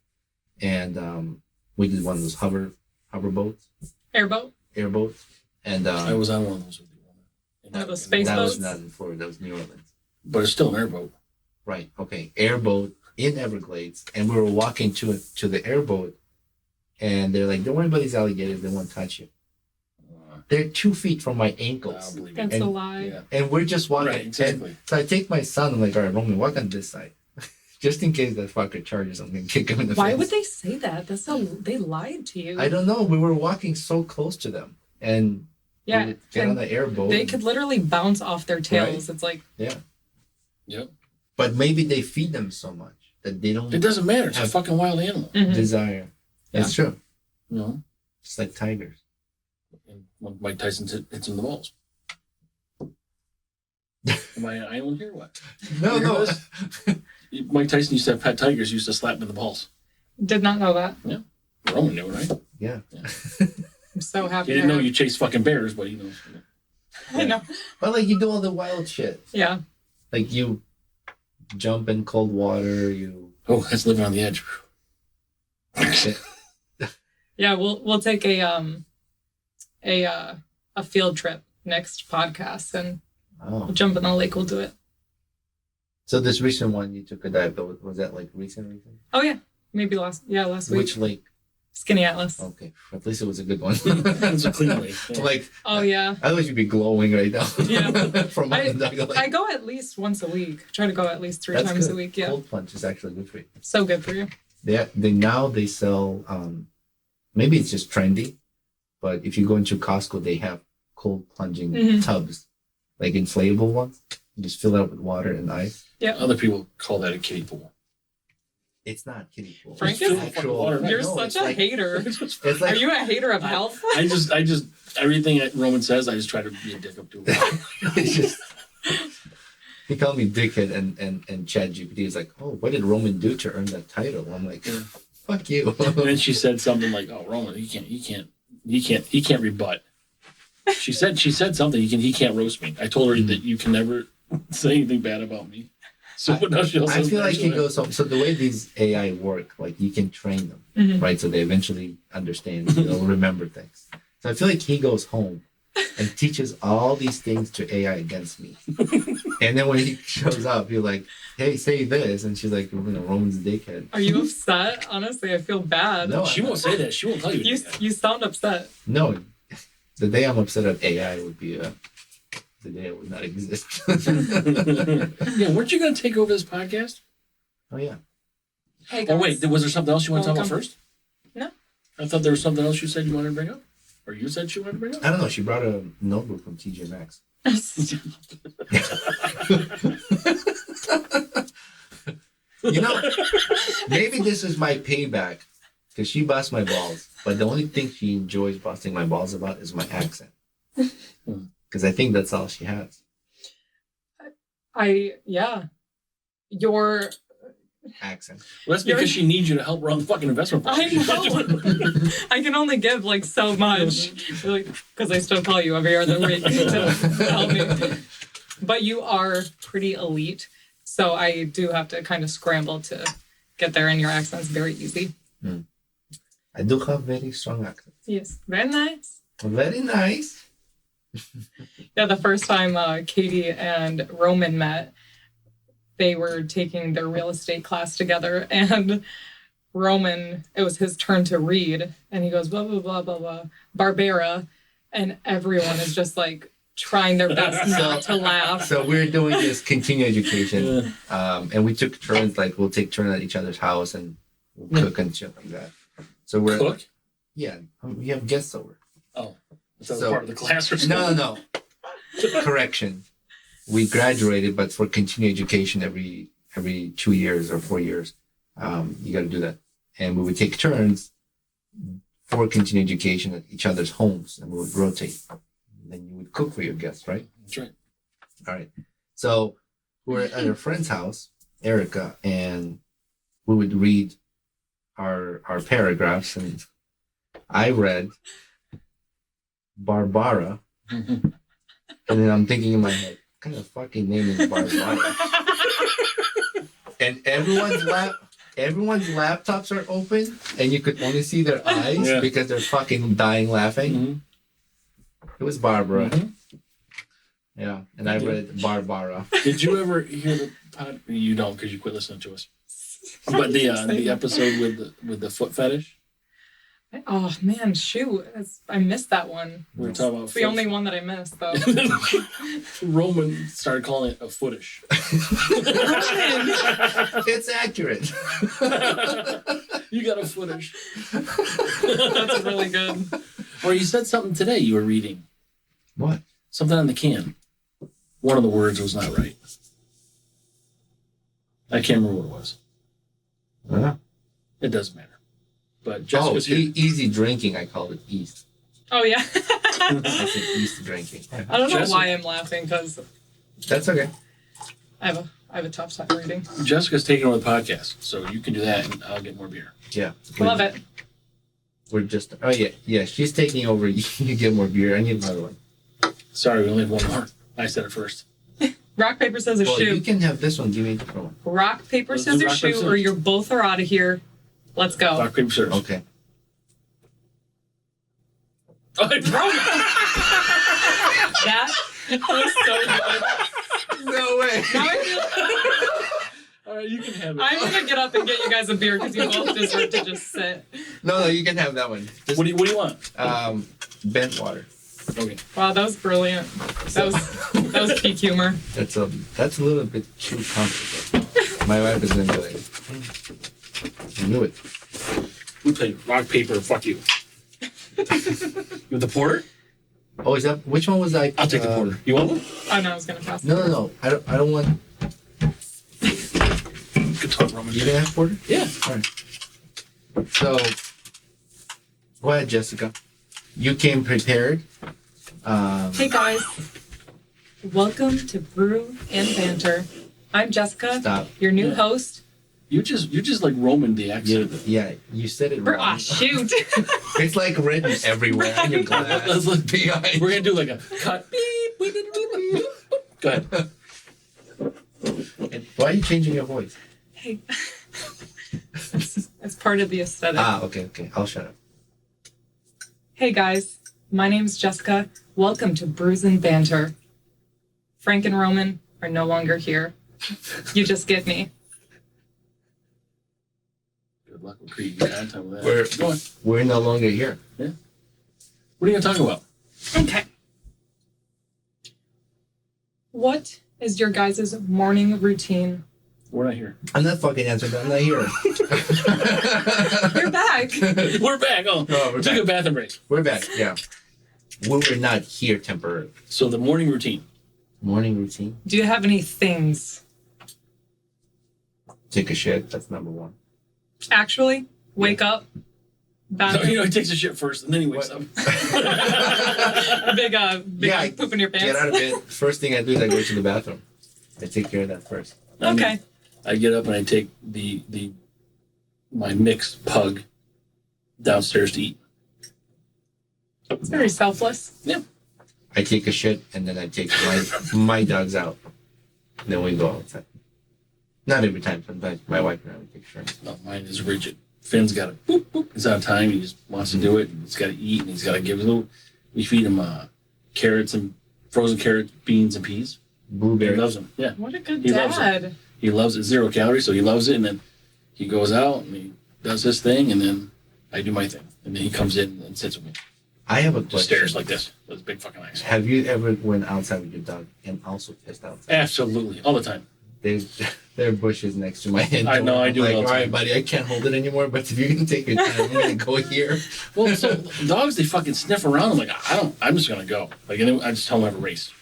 and we did one of those hover boats, Airboat? airboats, and I was on one of those with you. One of those space that boats? was not in Florida, that was New Orleans. But it's still an airboat. Right. Okay. Airboat in Everglades, and we were walking to the airboat, and they're like, "Don't worry about these alligators; they won't touch you." They're 2 feet from my ankles, I'll believe That's it. a And- lie. Yeah. and we're just walking. Right, exactly. And so I take my son. I'm like, "All right, Roman, walk on this side, just in case that fucker charges. I'm gonna kick him in the Why face." would they say that? That's so, they lied to you. I don't know. We were walking so close to them, and we Yeah, would get on and the airboat. they could literally bounce off their tails. It's like, Yeah, Yep. but maybe they feed them so much that they don't It doesn't matter. It's a Have- fucking wild animal. mhm. desire. That's true. You know? It's like tigers. And when Mike Tyson hits him in the balls. Am I an island here? What? No, You hear no. this? Mike Tyson used to have pet tigers, used to slap him in the balls. Did not know that. Roman knew, right? Yeah. I'm so happy. He didn't to know have- you chase fucking bears, but he knows. I know. But like you do all the wild shit. Yeah. Like you jump in cold water, you Oh, that's living on the edge. Yeah, we'll take a field trip next podcast, and oh. we'll jump in the lake. We'll do it. So this recent one you took a dive, but was that like recent? Oh yeah, maybe last week. Which lake? Skinny Atlas. Okay. At least it was a good one. It's a clean lake. Yeah. Like Oh yeah. otherwise you'd be glowing right now. Yeah. From Onondaga Lake. I go at least once a week. Try to go at least 3 That's times good. a week. Yeah. Cold plunge is actually good for you. So good for you. They sell maybe it's just trendy, but if you go into Costco they have cold plunging Mhm. tubs, like inflatable ones. You just fill it up with water and ice. Other people call that a kiddie pool. It's not kiddie pool. Frank It's is- actual. Water. You're No, such it's a like- hater. It's Are like you a hater of health? I just everything that Roman says, I just try to be a dick up to him. it's just. He called me dickhead, and Chad GPT is like, "Oh, what did Roman do to earn that title?" I'm like, "Fuck you." And then she said something like, "Oh, Roman, he can't rebut." She said something. He can't roast me. I told her that you can never say anything bad about me. So now she also I feel like he goes home. So the way these AI work, like you can train them, Mhm. right? So they eventually understand. They'll remember things. So I feel like he goes home and teaches all these things to AI against me. And then when he shows up, you're like, "Hey, say this," and she's like, "Roman's a dickhead." Are you upset? Honestly, I feel bad. No, She won't say that. She won't tell you. You sound upset. No, the day I'm upset at AI would be the day it would not exist. Yeah, weren't you going to take over this podcast? Oh yeah. Hey Oh wait, was there something else you want to talk about Welcome. first? No. I thought there was something else you said you wanted to bring up, or you said you wanted to bring up. I don't know. She brought a notebook from TJ Maxx. You know, maybe this is my payback because she busts my balls, but the only thing she enjoys busting my balls about is my accent. Because I think that's all she has. Your Accent. Well, that's because she needs you to help run the fucking investment. I property. know. I can only give like so much, because I still call you every other week to help me. But you are pretty elite, so I do have to kind of scramble to get there, and your accent's very easy. I do have very strong accent. Yes, very nice. Very nice. Yeah, the first time Katie and Roman met, they were taking their real estate class together, and Roman, it was his turn to read, and he goes, blah, blah, blah, blah, blah, Barbera, and everyone is just like trying their best not to laugh. So we're doing this continuing education, and we took turns. Like we'll take turns at each other's house and we'll cook and shit like that. So we're Cook? yeah, we have guests over. Oh, Is that So- part of the class or something? No. Correction. We graduated, but for continuing education every 2 years or 4 years, you got to do that. And we would take turns for continuing education at each other's homes, and we would rotate. And then you would cook for your guests, right? That's right. All right. So we were at a friend's house, Erica, and we would read our paragraphs, and I read Barbara, and then I'm thinking in my head, what kind of fucking name is Barbara? And everyone's laptops are open, and you could only see their eyes because they're fucking dying laughing. Mm-hmm. It was Barbara. Mm-hmm. Yeah, and I read Barbara. Did you ever hear the pod? You don't, because you quit listening to us. But the episode with the foot fetish. Oh man, shoot! I missed that one. We were talking about It's the only one that I missed, though. Roman started calling it a footish. It's accurate. You got a footish. That's really good. Or you said something today you were reading. What? Something on the can. One of the words was not right. I can't remember what it was. Huh? It doesn't matter. But Jessica's here. Easy drinking. I called it East. Oh yeah. I said East drinking. I don't know Jessica- why I'm laughing because That's okay. I have a tough time reading. Jessica's taking over the podcast, so you can do that, and I'll get more beer. Yeah. Love it. We're just. Oh yeah. She's taking over. You get more beer. I need another one. Sorry, we only have one more. I said it first. Rock paper scissors Well, shoot. you can have this one. Give me a different one. Rock paper Let's do scissors rock, paper, shoot, or scissors. you both are out of here. Let's go. Rock, paper, scissors. Okay. Oh, I broke That was so good. No way. Now I All right, you can have it. I'm gonna get up and get you guys a beer because you both deserve to just sit. No, you can have that one. Just, What do you want? Bent water. Okay. Wow, that was brilliant. That was peak humor. That's a little bit too complicated. My wife is into it. I knew it. We played rock, paper, fuck you. You want the porter? Oh, is that which one was I? I'll take the porter. You want one? Oh no, I was gonna pass. No. I don't want. Good talk, Roman. You gonna have porter? Yeah. All right. So, go ahead, Jessica. You came prepared. Hey guys, welcome to Brew and Banter. I'm Jessica, Stop. your new Yeah. host. You just like Roman the accent. You said it Ah, wrong. shoot. It's like written everywhere on your glass. Let's look behind. We're gonna do like a cut. Beep, beep, beep, beep, beep. Go ahead. And why are you changing your voice? Hey, it's part of the aesthetic. Okay. I'll shut up. Hey guys, my name's Jessica. Welcome to Brews and Banter. Frank and Roman are no longer here. You just get me. Good luck with creating content with that. Go on. We're no longer here. What are you gonna talk about? Okay. What is your guys' morning routine? We're not here. I'm not fucking answering that. I'm not here. You're back. We're back. Oh, we're took back. a bathroom break. We're back. Yeah. We were not here temporarily. So the morning routine. Morning routine. Do you have any things? Take a shit. That's number one. Actually, wake up. No, Bathroom. he takes a shit first, and then he wakes up. big Yeah, poop in your pants. Get out of bed. First thing I do is I go to the bathroom. I take care of that first. I mean, Okay. I get up and I take my mixed pug downstairs to eat. It's very selfless. Yeah. I take a shit and then I take my dogs out. Then we go outside. Not every time. Sometimes my wife and I would take a shit. No, mine is rigid. Finn's got to boop, boop. He's on time. He just wants to do it. And he's got to eat, and he's got to give a little. We feed him carrots and frozen carrots, beans, and peas. He Blueberries. loves them. Yeah. What a good He loves dad. He loves it. 0 calories, so he loves it. And then he goes out and he does his thing, and then I do my thing. And then he comes in and sits with me. I have a Just question. stares like this with his big fucking eyes. Have you ever went outside with your dog and also pissed outside? Absolutely. All the time. They There are bushes next to my head. I know, I do it all Like, the all right, time. buddy, I can't hold it anymore, but if you can take your time, I'm going to go here. Well, so dogs, they fucking sniff around. I'm like, I'm just gonna go. Like, and then I just tell him I have a race.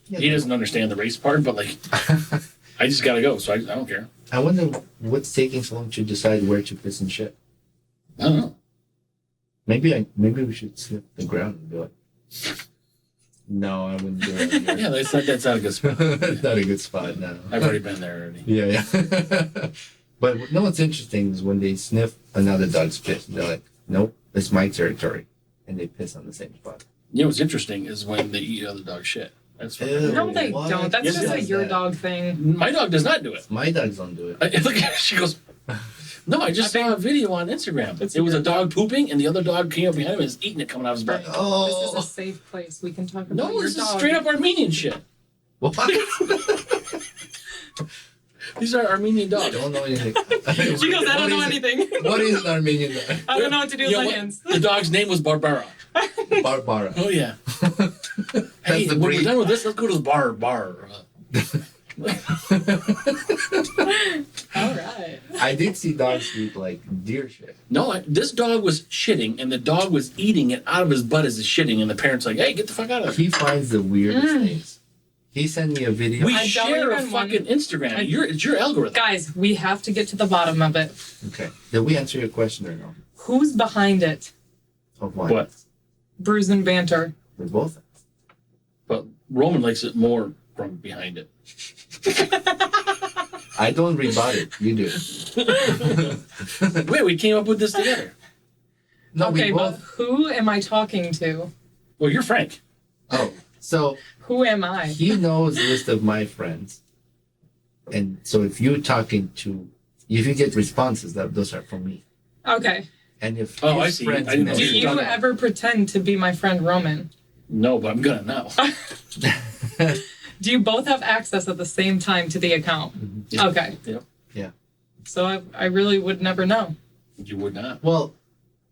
Yeah, He doesn't understand the race part, but like, I just gotta go, so I don't care. I wonder what's taking so long to decide where to piss and shit. I don't know. Maybe we should sniff the ground and do it. No, I wouldn't do it. Yeah, that's not a good spot. That's not a good spot, no. I've already been there already. Yeah. But no, what's interesting is when they sniff another dog's piss, they're like, nope, it's my territory. And they piss on the same spot. You know what's interesting is when they eat other dog's shit. That's Ew. fucking No, they What? don't. That's Yes, just it a does your that. dog thing. My dog does not do it. My dogs don't do it. Look, she goes, no, I just saw a video on Instagram. It's It was a weird. dog pooping, and the other dog came up behind him and is eating it coming out of his butt. Oh. This is a safe place. We can talk about No, your this is dog. straight up Armenian shit. What? These are Armenian I dogs. don't know anything. She goes, I don't know What is it? anything. What is an Armenian dog? I don't know what to do with You know my what? hands. The dog's name was Barbara. Barbara. Oh, yeah. That's Hey, the when we're breed. done with this, let's go to the bar. All right. I did see dogs eat like deer shit. No, this dog was shitting, and the dog was eating it out of his butt as it's shitting, and the parents like, hey, get the fuck out of here. He finds the weirdest things. He sent me a video. We I don't share a even want- fucking Instagram. It's your algorithm. Guys, we have to get to the bottom of it. Okay. Did we answer your question or no? Who's behind it? Of what? What? Brews and Banter. We're both. But Roman likes it more from behind it. I don't rebut it. You do. Wait, we came up with this together. No, Okay, we but both. who am I talking to? Well, you're Frank. Oh, so Who am I? he knows the list of my friends, and so if you're talking to, if you get responses, those are from me. Okay. And if Oh, his I see. friends I didn't know Do you're you talking- ever pretend to be my friend Roman? No, but I'm gonna now. Do you both have access at the same time to the account? Yeah. Okay. Yep. Yeah. So I really would never know. You would not. Well,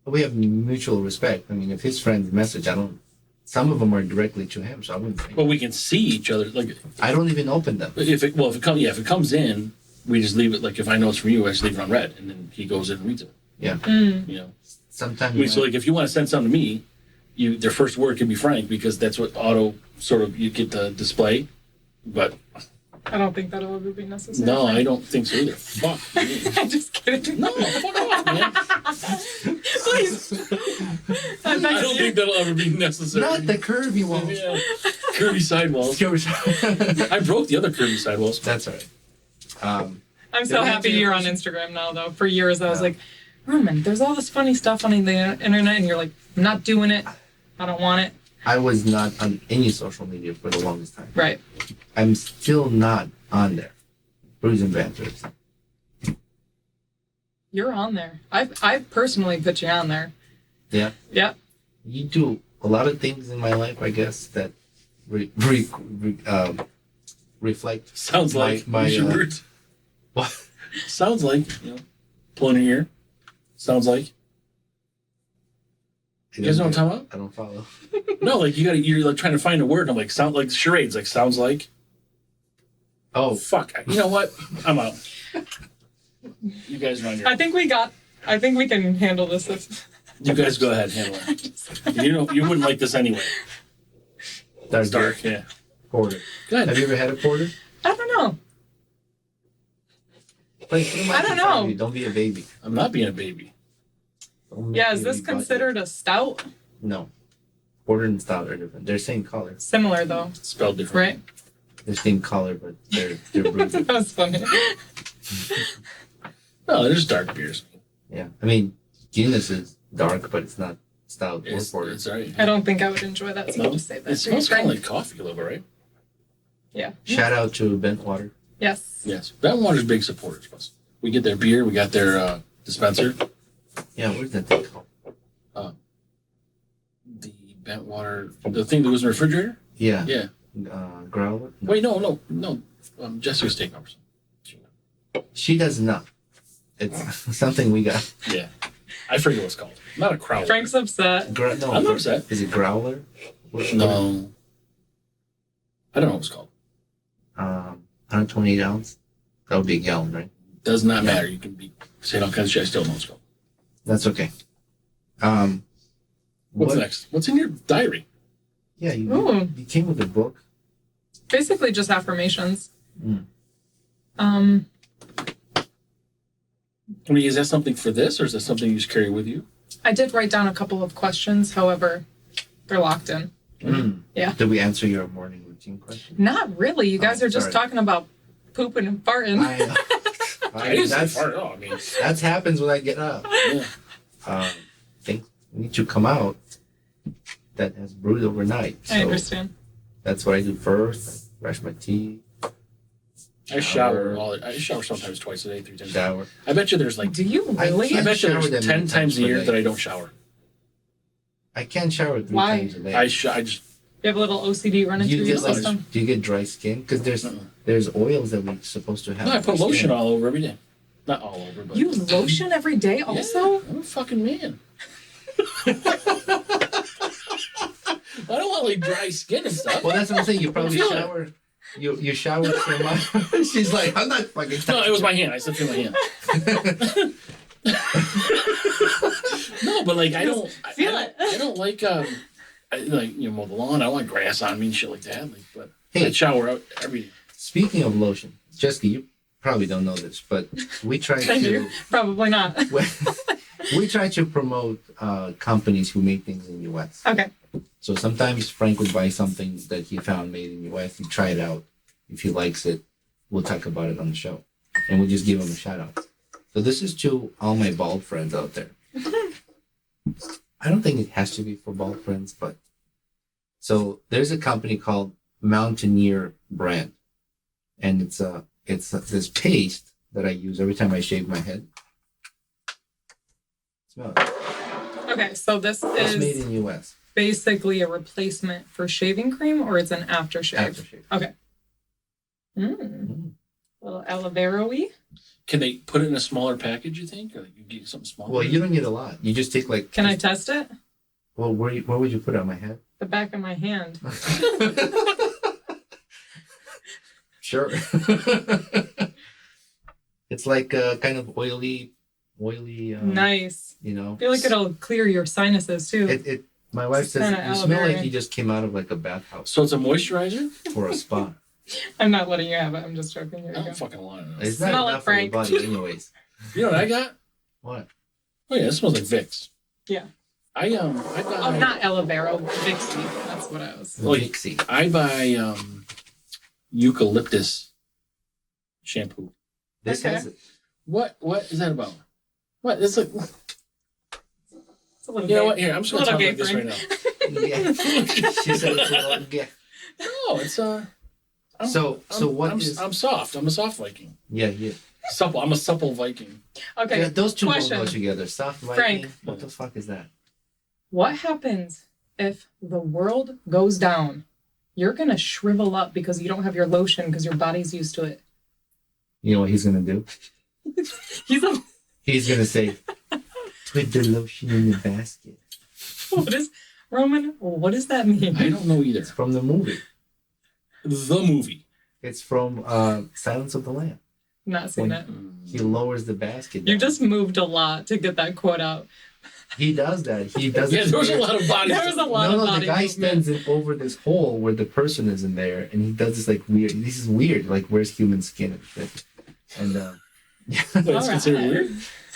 we have mutual respect. I mean, if his friends message, I don't. Some of them are directly to him, so I wouldn't. But we can see each other. Like, I don't even open them. if it comes in, we just leave it. Like, if I know it's from you, I just leave it on red, and then he goes in and reads it. Yeah. Mm. You know. Sometimes. So like, if you want to send something to me, their first word can be Frank because that's what auto sort of you get the display. But I don't think that'll ever be necessary. no, I don't think so either. Fuck me. I'm just kidding. No, fuck off, man. Please. I don't think that'll ever be necessary. Not the curvy one. Yeah. Curvy sidewalls. I broke the other curvy sidewalls. That's all right. I'm so Don't happy answer you're your on Instagram now, though. For years, I was Yeah. like, Roman, there's all this funny stuff on the internet, and you're like, I'm not doing it. I don't want it. I was not on any social media for the longest time. Right. I'm still not on there. BrewsNBanter. You're on there. I've personally put you on there. Yeah. Yep. You do a lot of things in my life, I guess, that reflect. Sounds like my you should root. what? Sounds like pulling your ear. Sounds like. You guys know what I'm talking about? I don't follow. No, like you're like trying to find a word. And I'm like sound like charades. Like sounds like. Oh, Fuck. You know what? I'm out. You guys run your. I think we can handle this. You guys go ahead, handle it. You wouldn't like this anyway. that's It's dark. Yeah. Porter. Go ahead. Have you ever had a porter? I don't know. Like, put 'em out I don't in front of know. you. Don't be a baby. I'm not being a baby. Don't make Yeah, is me this rebut you. considered a stout? No. Porter and stout are different. They're same color. Similar though, Spelled different. right? They're same color, but they're brewed. That was funny. No, they're just dark beers. Yeah. I mean, Guinness is dark, but it's not stout or It's porter. alright. I don't think I would enjoy that, so I'll just say that. It smells kind of like coffee a little bit, right? Yeah. Shout out to Bent Water. Yes. Yes. Bent Water's big supporters of us. We get their beer. We got their dispenser. Yeah, where's that thing called? The Bent Water, the thing that was in the refrigerator. Yeah. Yeah. Growler? No. Wait, no. Jessica's taking over. She does not. It's something we got. Yeah. I forget what it's called. Not a crowd. Frank's upset. No, I'm upset. Is it Growler? No. I don't know what it's called. 128 ounce. That would be a gallon, right? Does not matter. You can be saying all kinds of shit. I still know what's going. That's okay. What's next? What's in your diary? Yeah, you came with a book. Basically just affirmations. I mean, is that something for this, or is that something you just carry with you? I did write down a couple of questions. However, they're locked in. Yeah. Did we answer your morning routine question? Not really. You guys are just talking about pooping and farting. I didn't say fart at all. I mean, that happens when I get up. Yeah. Things need to come out that has brewed overnight. So I understand. That's what I do first. I brush my teeth. I shower I shower sometimes twice a day, 3 times. Shower. I bet you there's like. Do you really? I bet you there's 10 times a year that I don't shower. I can't shower 3 Why? times a day. I just. You have a little OCD running through your system. Do you get dry skin? Because there's oils that we're supposed to have. No, I put lotion all over every day. Not all over, but. You lotion every day also? Yeah, I'm a fucking man. I don't want like dry skin and stuff. Well, that's what I'm saying. You probably shower. You shower so much. She's like, I'm not fucking. No, it was my hand. I said through my hand. No, but like I don't feel it. I don't like mow the lawn. I don't want grass on me and shit like that. Like, but Hey. I shower out every day. Speaking of lotion, Jessica, you probably don't know this, but we try Thank you. Probably not. we try to promote companies who make things in the U.S. Okay. So sometimes Frank would buy something that he found made in the U.S. He'd try it out. If he likes it, we'll talk about it on the show. And we'll just give him a shout out. So this is to all my bald friends out there. I don't think it has to be for bald friends, but... So there's a company called Mountaineer Brand. And it's this paste that I use every time I shave my head. Smell it. Okay, so this It's made is in U.S. basically a replacement for shaving cream, or it's an aftershave? Aftershave. Okay. A little aloe vera-y. Can they put it in a smaller package, you think? Or you get something smaller? Well, you don't get a lot. You just take like... Can I test it? Well, where would you put it on my head? The back of my hand. Sure. It's like kind of oily. Nice. You know. I feel like it'll clear your sinuses too. My wife says kinda you smell aloe like you just came out of like a bathhouse So it's a moisturizer? or a spa. I'm not letting you have it. I'm just joking. Here I you don't go. fucking want it. It's Smell not it, enough for your Frank. body, anyways. You know what I got? What? Oh yeah, it smells like Vicks. Yeah. I buy Oh, not aloe vera. Vixie. That's what I was. Like, Dixie. I buy eucalyptus shampoo. This Okay. has it. What is that about? What? It's like, It's a little you know gay. what? Here, I'm just gonna Little talk gay like this right friend. now. Yeah. She said it's a little gay. No, it's I'm soft. I'm a soft Viking. Yeah. Supple. I'm a supple Viking. Okay. Yeah, those two question. don't go together. Soft Viking. Frank. What the fuck is that? What happens if the world goes down? You're going to shrivel up because you don't have your lotion because your body's used to it. You know what he's gonna do? He's like, He's gonna say, "Put the lotion in the basket." what is, Roman, what does that mean? I don't know either. It's from the movie. The movie. It's from Silence of the Lambs. Not seen it. He lowers the basket. You down. just moved a lot to get that quote out. He does that. He does Yeah, it. there was a lot of bodies. There was a lot No, of the body guy movement. stands over this hole where the person is in there, and he does this like weird. This is weird. Like, where's human skin and shit? And But it's All considered right. weird.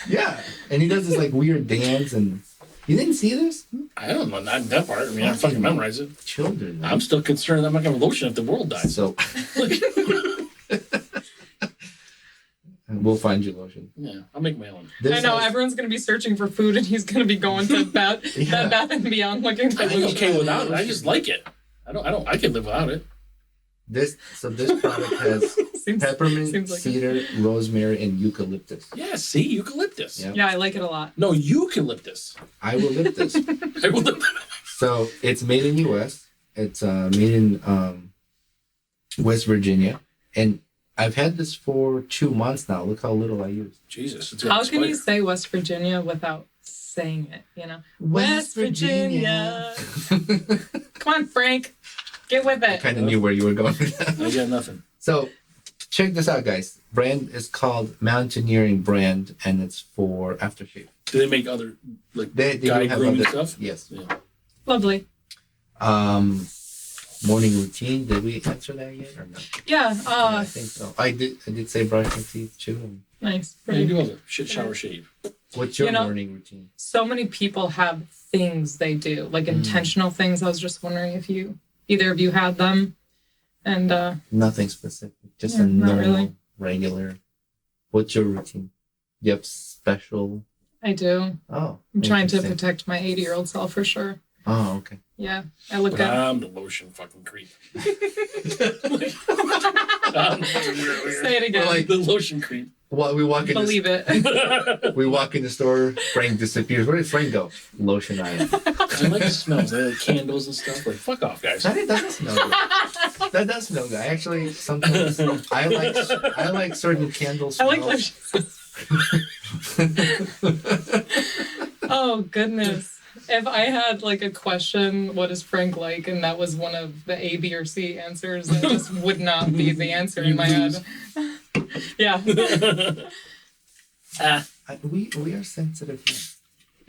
yeah, and he does this like weird dance. And you didn't see this? I don't know, not that part. I mean, I fucking memorize it. Children. man. I'm still concerned that I'm not gonna have lotion if the world dies. So we'll find you lotion. Yeah, I'll make my own. This I know, has- everyone's going to be searching for food and he's going to be going to Bed Yeah. Bath and Beyond looking for I think lotion. okay without it. I just like it. I can live without it. This product has Seems peppermint, seems like it. cedar, rosemary, and eucalyptus. Yeah, see, eucalyptus. Yeah. Yeah, I like it a lot. No, eucalyptus. I will lift this. I will live. So it's made in U.S. It's made in West Virginia, and I've had this for 2 months now. Look how little I used. Jesus, it's gonna How can you expire. say West Virginia without saying it, you know? West Virginia. Come on, Frank. Get with I it. kind of knew where you were going with that. I got nothing. So check this out, guys. Brand is called Mountaineering Brand, and it's for aftershave. Do they make other like They do guy have grooming other stuff? Yes. Yeah. Lovely. Morning routine. Did we answer that yet or no? Yeah. Yeah, I think so. I did say brush my teeth too. Nice. Yeah, you do all the shit, shower, shave. What's your You know, morning routine? So many people have things they do, like intentional things. I was just wondering if either of you had them. And Nothing specific. Just Yeah, a not normal, really. regular. What's your routine? You have special. I do. Oh. I'm trying to interesting. protect my 80-year-old self for sure. Oh, okay. Yeah. I look But at I'm the lotion fucking creep. say it again. Like- the lotion creep. Well, we walk in. Believe it. We walk in the store. Frank disappears. Where did Frank go? Lotion aisle. I like the smells. I like candles and stuff. Like, fuck off, guys. That does smell good. That does smell good. Actually, sometimes I like certain candles. I like lotions. Oh goodness. If I had like a question, what is Frank like? And that was one of the A, B, or C answers, that just would not be the answer in my head. Yeah. We are sensitive here.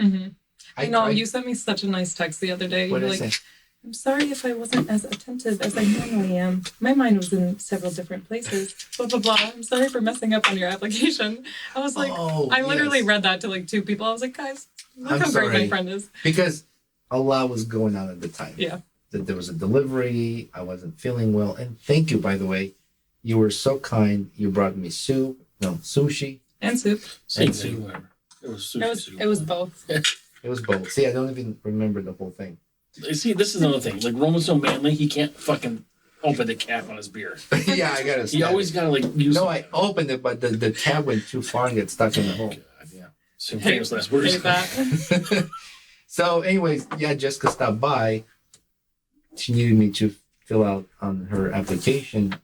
Mm-hmm. I know, tried- you sent me such a nice text the other day. What You're did I like, say? I'm sorry if I wasn't as attentive as I normally am. My mind was in several different places. Blah, blah, blah. I'm sorry for messing up on your application. I was like, Oh, I literally yes. read that to like 2 people. I was like, guys, look I'm how great sorry. my friend is. Because a lot was going on at the time. Yeah. That there was a delivery. I wasn't feeling well. And thank you, by the way. You were so kind. You brought me sushi. And soup. Same And thing, soup. whatever. It was sushi. It was both. It was both. See, I don't even remember the whole thing. See, this is another thing. Like, Roman's so manly, he can't fucking open the cap on his beer. Yeah, I gotta. He stab always it. gotta, like, use... No, I opened it, but the tab went too far and get stuck in the hole. God, yeah. Same famous last words. Hate that. So, anyways, yeah, Jessica stopped by. She needed me to fill out on her application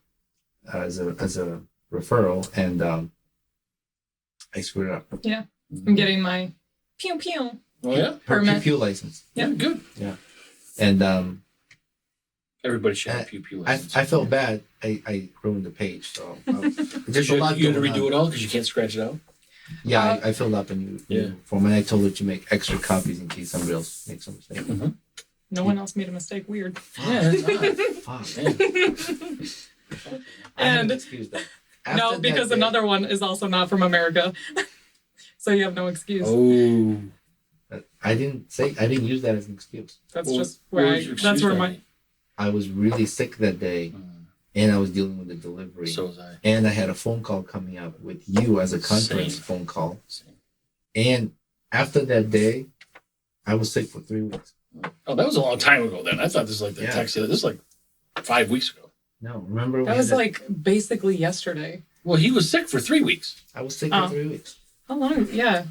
as a referral, and I screwed it up. Yeah. I'm getting my pew pew. Oh, yeah? Her Permit. pew license, Yeah, good. and Everybody should have pew I license. felt bad. I ruined the page, so there's a You lot had to going redo on. it all because you can't scratch it out? Yeah, I filled up a new Yeah. form, and I told her to make extra copies in case somebody else makes a mistake. Mm-hmm. No one else made a mistake. Weird. Yeah, that's odd. Fuck. Man. I have an And- excuse though. No, After that because day- another one is also not from America. So you have no excuse. Oh. I didn't use that as an excuse. That's Well, just what where was your that's excuse where then? my I was really sick that day, and I was dealing with the delivery. So was I. And I had a phone call coming up with you as a conference Same. phone call. Same. And after that day, I was sick for 3 weeks. Oh, that was a long time ago then. I thought this was like the Yeah. text. This was like 5 weeks ago. No, remember? we that was had like basically yesterday. Well, he was sick for 3 weeks. I was sick Oh. for 3 weeks. How long? Yeah.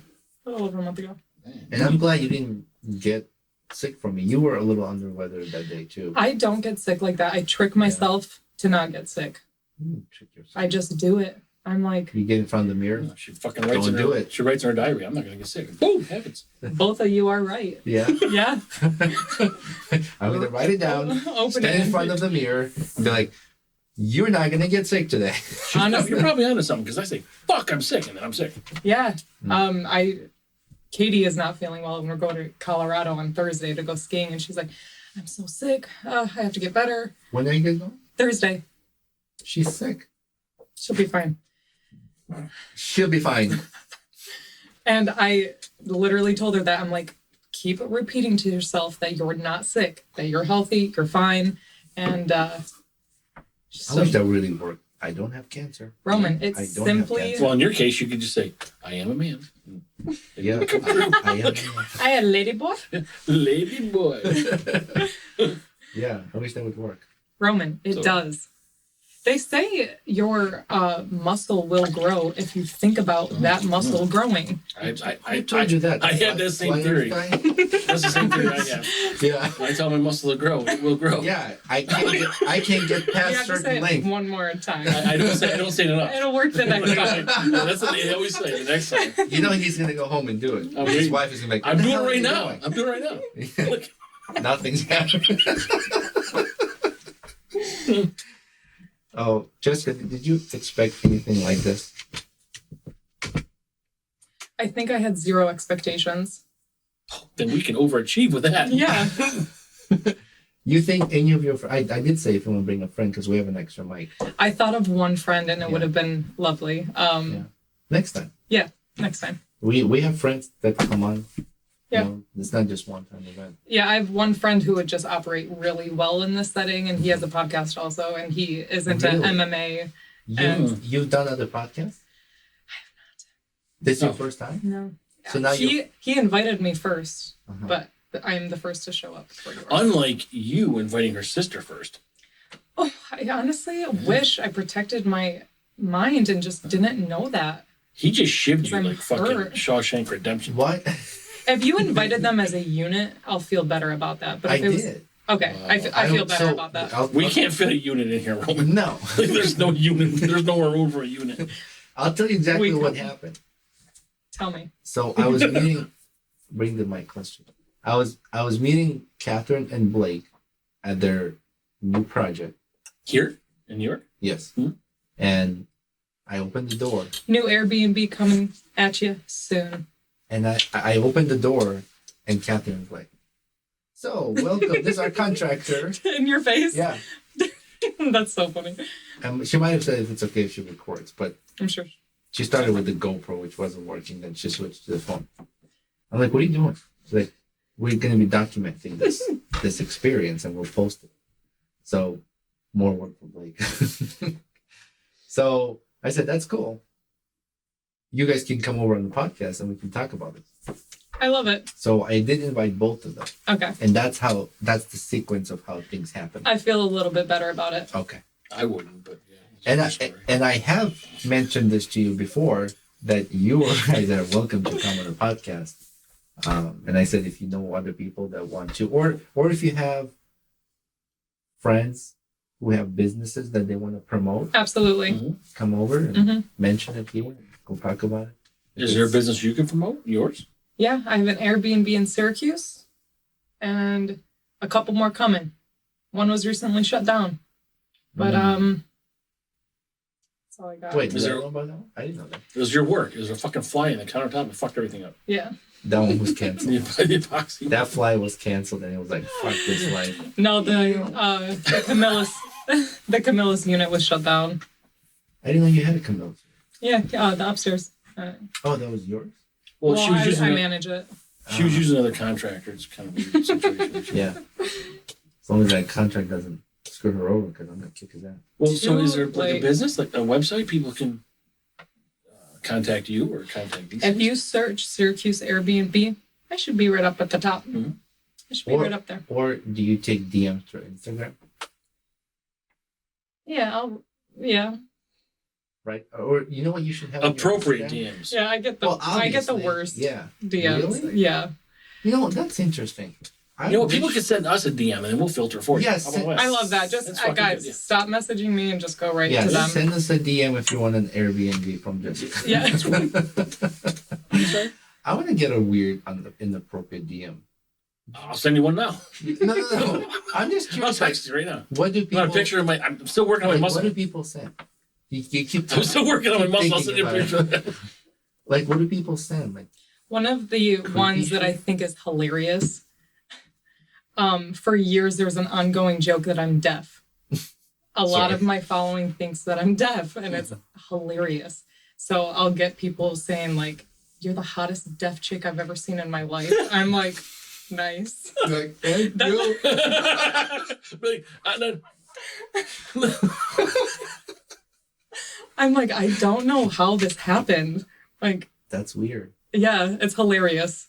A little over a month ago. And I'm glad you didn't get sick from me. You were a little under the weather that day, too. I don't get sick like that. I trick myself to not get sick. You trick yourself. I just do it. I'm like, You get in front of the mirror? She fucking writes in Don't her, do it. She writes in her diary, I'm not going to get sick. Boom, happens. both of you are right. Yeah. Yeah. I'm going to write it down, Open stand in it. front of the mirror, and be like, you're not going to get sick today. Honestly. You're probably onto something because I say, fuck, I'm sick, and then I'm sick. Yeah. Katie is not feeling well, and we're going to Colorado on Thursday to go skiing, and she's like, I'm so sick. I have to get better. When are you guys going? Thursday. She's sick. She'll be fine. She'll be fine. And I literally told her that. I'm like, keep repeating to yourself that you're not sick, that you're healthy, you're fine. And I wish that really worked. I don't have cancer. Roman, I it's don't have simply, cancer. Well, in your case, you could just say, I am a man. Yeah, I am. I had a lady boy. Lady boy. Yeah, I wish that would work. Roman, it So- does. They say your muscle will grow if you think about that muscle growing. I told you that. I had that same Flying theory. guy? That's the same theory I have. Yeah. When I tell my muscle to grow, it will grow. Yeah, I can't get You past have to say certain it length. one more time. I don't say it enough. It'll work the next time. That's what they always say. The next time. You know he's gonna go home and do it. I'm His waiting. wife is gonna be like, I'm "What the doing hell it are right you now. doing?" I'm doing it right now. Look. Nothing's happening. Oh, Jessica, did you expect anything like this? I think I had zero expectations. Then we can overachieve with that. Yeah. You think any of your I did say if you want to bring a friend because we have an extra mic. I thought of one friend and it Yeah. would have been lovely. Yeah. Next time. Next time. We have friends that come on. Yeah. You know, it's not just one time event. Yeah, I have one friend who would just operate really well in this setting, and he has a podcast also, and he is into Really? MMA. You've done other podcasts? I have not. This is your No. first time? No. So now he invited me first, Uh-huh. but I'm the first to show up for yours. Unlike you inviting her sister first. Oh, I honestly wish I protected my mind and just didn't know that. He just shivved you I'm like fucking hurt. Shawshank Redemption. What? If you invited them as a unit, I'll feel better about that. But I if it was did. okay, I feel better about that. We can't fit a unit in here, Roman. No. There's no unit. There's nowhere room for a unit. I'll tell you exactly We what can. happened. Tell me. So I was meeting. Bring the mic closer. I was meeting Catherine and Blake at their new project. Here in New York? Yes. Hmm. And I opened the door, New Airbnb coming at you soon. and I opened the door, and Catherine was like, "So welcome. This is our contractor." In your face? Yeah. That's so funny. She might have said if it's okay if she records, but I'm sure. she started with the GoPro, which wasn't working. Then she switched to the phone. I'm like, "What are you doing?" She's like, "We're going to be documenting this experience, and we'll post it." So more work for Blake. So I said, "That's cool. You guys can come over on the podcast, and we can talk about it." I love it. So I did invite both of them, Okay. and that's the sequence of how things happen. I feel a little bit better about it. Okay. I wouldn't, but yeah. it's And another story. I have mentioned this to you before that you guys are welcome to come on the podcast. And I said if you know other people that want to, or if you have friends who have businesses that they want to promote, Absolutely. Mhm. come over and Mhm. mention it here. Go talk about it. Is there a business you can promote? Yours? Yeah, I have an Airbnb in Syracuse and a couple more coming. One was recently shut down. But that's all I got. Wait, Is did I there- know about that one? I didn't know that. It was your work. It was a fucking fly in the countertop and fucked everything up. Yeah. That one was canceled. The epoxy. That fly was canceled, and it was like, fuck this life. No, the Camillus the Camillus unit was shut down. I didn't know you had a Camille. Yeah, the upstairs. Oh, that was yours? Well, Well, she was using I manage it. she was using another contractor. It's kind of a weird situation. Yeah. As long as that contract doesn't screw her over, because I'm gonna kick his ass. Well, so is there Too like a late. business, like a website people can contact you or contact these? If you search Syracuse Airbnb, I should be right up at the top. Mhm. I should be Or- right up there. Or do you take DMs through Instagram? Yeah. Right? Or you know what you should have? on your Appropriate Instagram? DMs. Yeah, I get the Well, I get the obviously, worst Yeah. DMs. Really? Yeah. You know, that's interesting. You know, people can send us a DM and then we'll filter for you. Yes, How about that? I love that. Just That's fucking guys, good, yeah. stop messaging me and just go right Yeah, to them. just send us a DM if you want an Airbnb from Jessica. Yeah. That's right. Sorry? I want to get a weird, inappropriate DM. I'll send you one now. No. I'm just I'll curious. text you right now. What do I people? got a picture of my. I'm still working on my Like, muscle. what do people send? You keep. I'm still working on my muscle. I'll send you a thinking picture. Like, what do people send? Like, One of the ones that I think is hilarious. For years there's an ongoing joke that I'm deaf. A lot Sorry. of my following thinks that I'm deaf, and it's hilarious. So I'll get people saying like, "You're the hottest deaf chick I've ever seen in my life." I'm like, nice. like, thank you. Like, I'm like, I don't know how this happened. Like, That's weird. yeah, it's hilarious.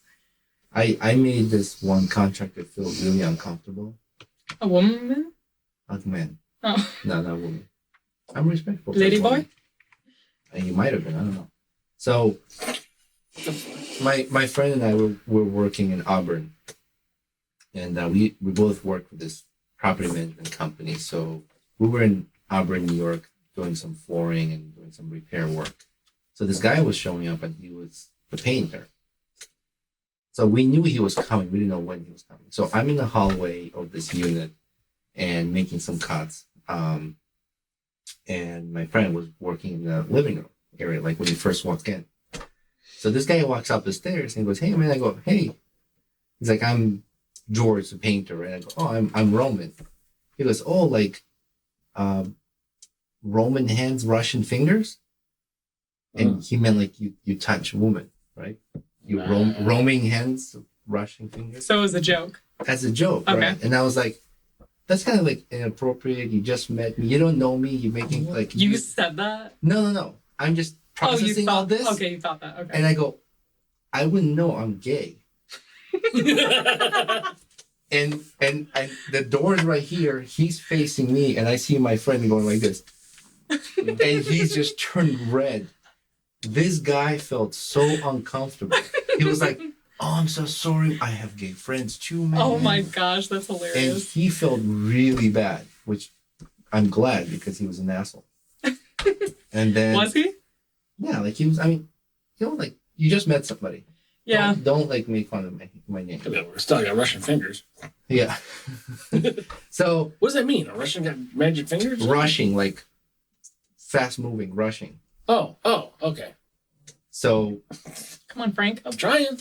I made this one contractor feel really uncomfortable. A woman? Like, man, Oh, no, not woman. I'm respectful. for lady women. boy? And you might have been. I don't know. So, my friend and I were working in Auburn, and we both worked with this property management company. So we were in Auburn, New York, doing some flooring and doing some repair work. So this guy was showing up, and he was the painter. So we knew he was coming. We didn't know when he was coming. So I'm in the hallway of this unit and making some cuts. and my friend was working in the living room area, like when you first walk in. So this guy walks up the stairs and he goes, "Hey man," I go, "Hey." He's like, "I'm George, the painter," and I go, "Oh, I'm Roman." He goes, "Oh, like Roman hands, Russian fingers," and he meant like you touch woman, right? You roaming hands, Russian fingers. So it was a joke. As a joke, Okay. right? And I was like, that's kind of like inappropriate. You just met me. You don't know me. You're making like You said that? No. I'm just processing all this. Okay, you thought that. Okay. And I go, I wouldn't know I'm gay. and the door's right here. He's facing me, and I see my friend going like this, and he's just turned red. This guy felt so uncomfortable. He was like, "Oh, I'm so sorry. I have gay friends too, man." Oh my gosh, that's And hilarious. he felt really bad, which I'm glad because he was an asshole. And then Was he? yeah, like he was. I mean, like you just met somebody. Yeah. Don't like make fun of my name. Yeah, we're still got Russian fingers. Yeah. So What does that mean? A Russian got magic fingers? rushing, like fast moving, rushing. Oh, okay. So Come on, Frank. I'm trying.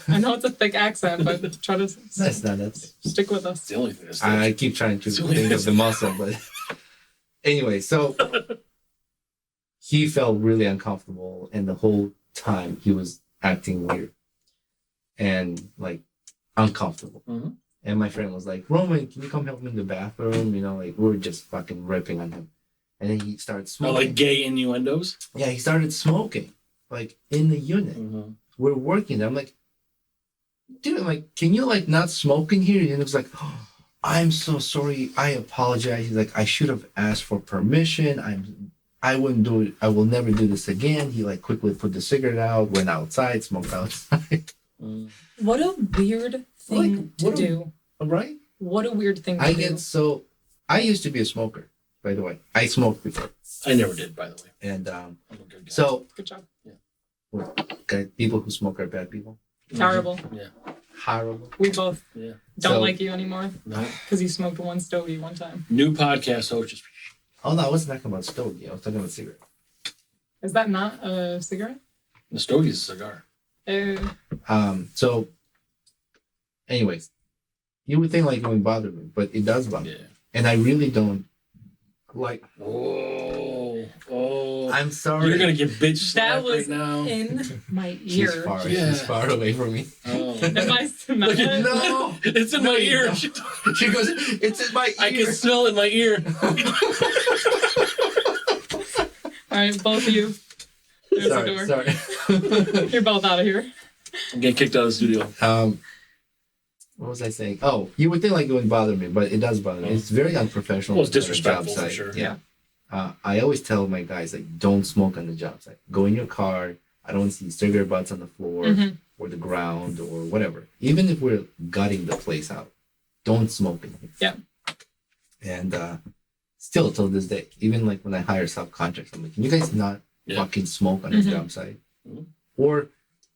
I know it's a thick accent, but try to that's stick with us. It's the only thing that's I keep trying to think of the muscle, but anyway, so he felt really uncomfortable, and the whole time he was acting weird and like uncomfortable. Mm-hmm. And my friend was like, "Roman, can you come help me in the bathroom?" Like we were just fucking ripping on him. And then he started smoking. like gay innuendos? Yeah, he started smoking, like in the unit. Mm-hmm. We're working there. I'm like, dude, I'm like, can you like not smoke in here? And it was like, "Oh, I'm so sorry. I apologize." He's like, "I should have asked for permission. I wouldn't do it. I will never do this again." He like quickly put the cigarette out, went outside, smoked outside. What a weird thing to do. Right? What a weird thing to do. I used to be a smoker, by the way. I smoked before. I never did, by the way. And I'm a good guy. so Good job. people who smoke are bad people. Terrible. Yeah. Horrible. We both Yeah. don't So- like you anymore No. because you smoked one stogie one time. New podcast host just Oh no, I wasn't talking about stogie. I was talking about cigarette. Is that not a cigarette? the Stogie's a cigar. So anyways, you would think like it wouldn't bother me, but it does bother me. Yeah. And I really don't like Oh. I'm sorry. You're gonna get bitch That slapped was right now. in my She's ear. far. Yeah. She's far away from me. Oh. If I smell Look at- it, No. It's in No, my you ear. don't. She goes, "It's in my ear." I can smell it in my ear. all right, both of you. There's the door. Sorry. You're both out of here. I'm getting kicked out of the studio. What was I saying? Oh, you would think like it wouldn't bother me, but it does bother me. It's very unprofessional. Well, it's on the job disrespectful for site. sure. Yeah. I always tell my guys like, don't smoke on the job site. Go in your car. I don't see cigarette butts on the floor Mhm. or the ground or whatever. Even if we're gutting the place out, don't smoke in here. Yeah. And still till this day, even like when I hire subcontractors, I'm like, can you guys not Yeah. fucking smoke on the Mhm. job site? Mhm. Or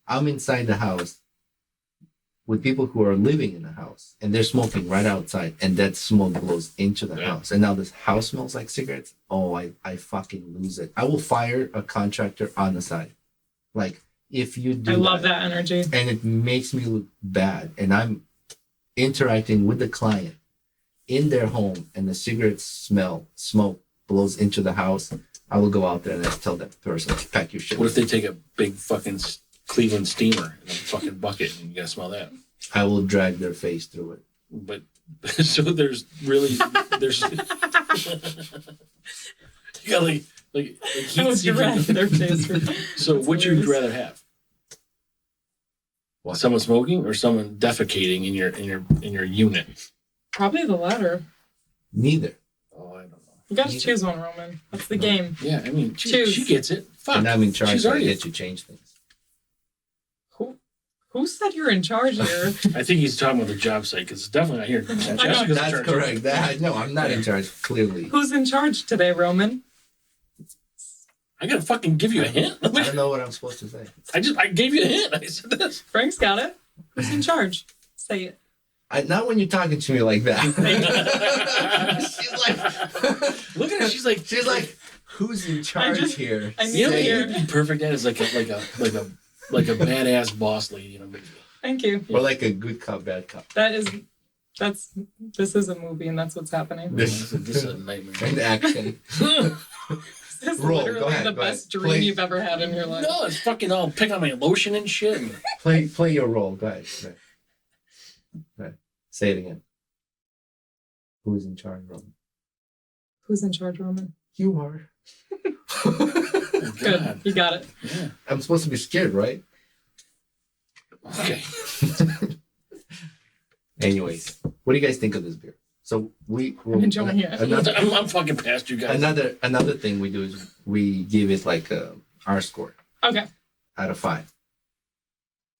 I'm inside the house with people who are living in the house and they're smoking right outside and that smoke blows into the Yeah. house. And now this house smells like cigarettes. Oh, I fucking lose it. I will fire a contractor on the side. Like if you do I love that energy. and it makes me look bad and I'm interacting with the client in their home and the cigarette smoke blows into the house, I will go out there and I tell that person, pack your shit. What if they take a big fucking Cleveland steamer in a fucking bucket and you gotta smell that? I will drag their face through it. But so there's you got like I was heat direct seeking- their face. So That's what you'd hilarious. rather have? What? Someone smoking or someone defecating in your unit? Probably the latter. Neither. Oh, I don't know. You gotta choose one, Roman. That's the game. Yeah, I mean, Choose. she gets it. Fuck. And I'm in charge, She's so I already. get to change things. Who said you're in charge here? I think he's talking about the job site because it's definitely not here. Jessica's in That's charge. correct. No, I'm not in charge, clearly. Who's in charge today, Roman? I gotta fucking give you a hint. I don't know what I'm supposed to say. I gave you a hint. I said this. Frank's got it. Who's in charge? Say it. Not when you're talking to me like that. She's like, Look at her. She's like, who's in charge here? I you know what Say you'd be perfect at is like a badass boss lady in a movie. Thank you. Or like a good cop, bad cop. This is a movie and that's what's happening. This is a nightmare. And action. This is Roll. literally Go ahead, the go ahead. best dream Play. you've ever had in your life. No, it's fucking all pick on my lotion and shit. And Play your role. Go ahead. Right. Say it again. Who's in charge, Roman? Who's in charge, Roman? You are. oh, Good. God. You got it. Yeah. I'm supposed to be scared, right? Okay. Anyways, what do you guys think of this beer? So I'm enjoying it. I'm fucking past you guys. Another thing we do is we give it like a R score Okay. out of 5.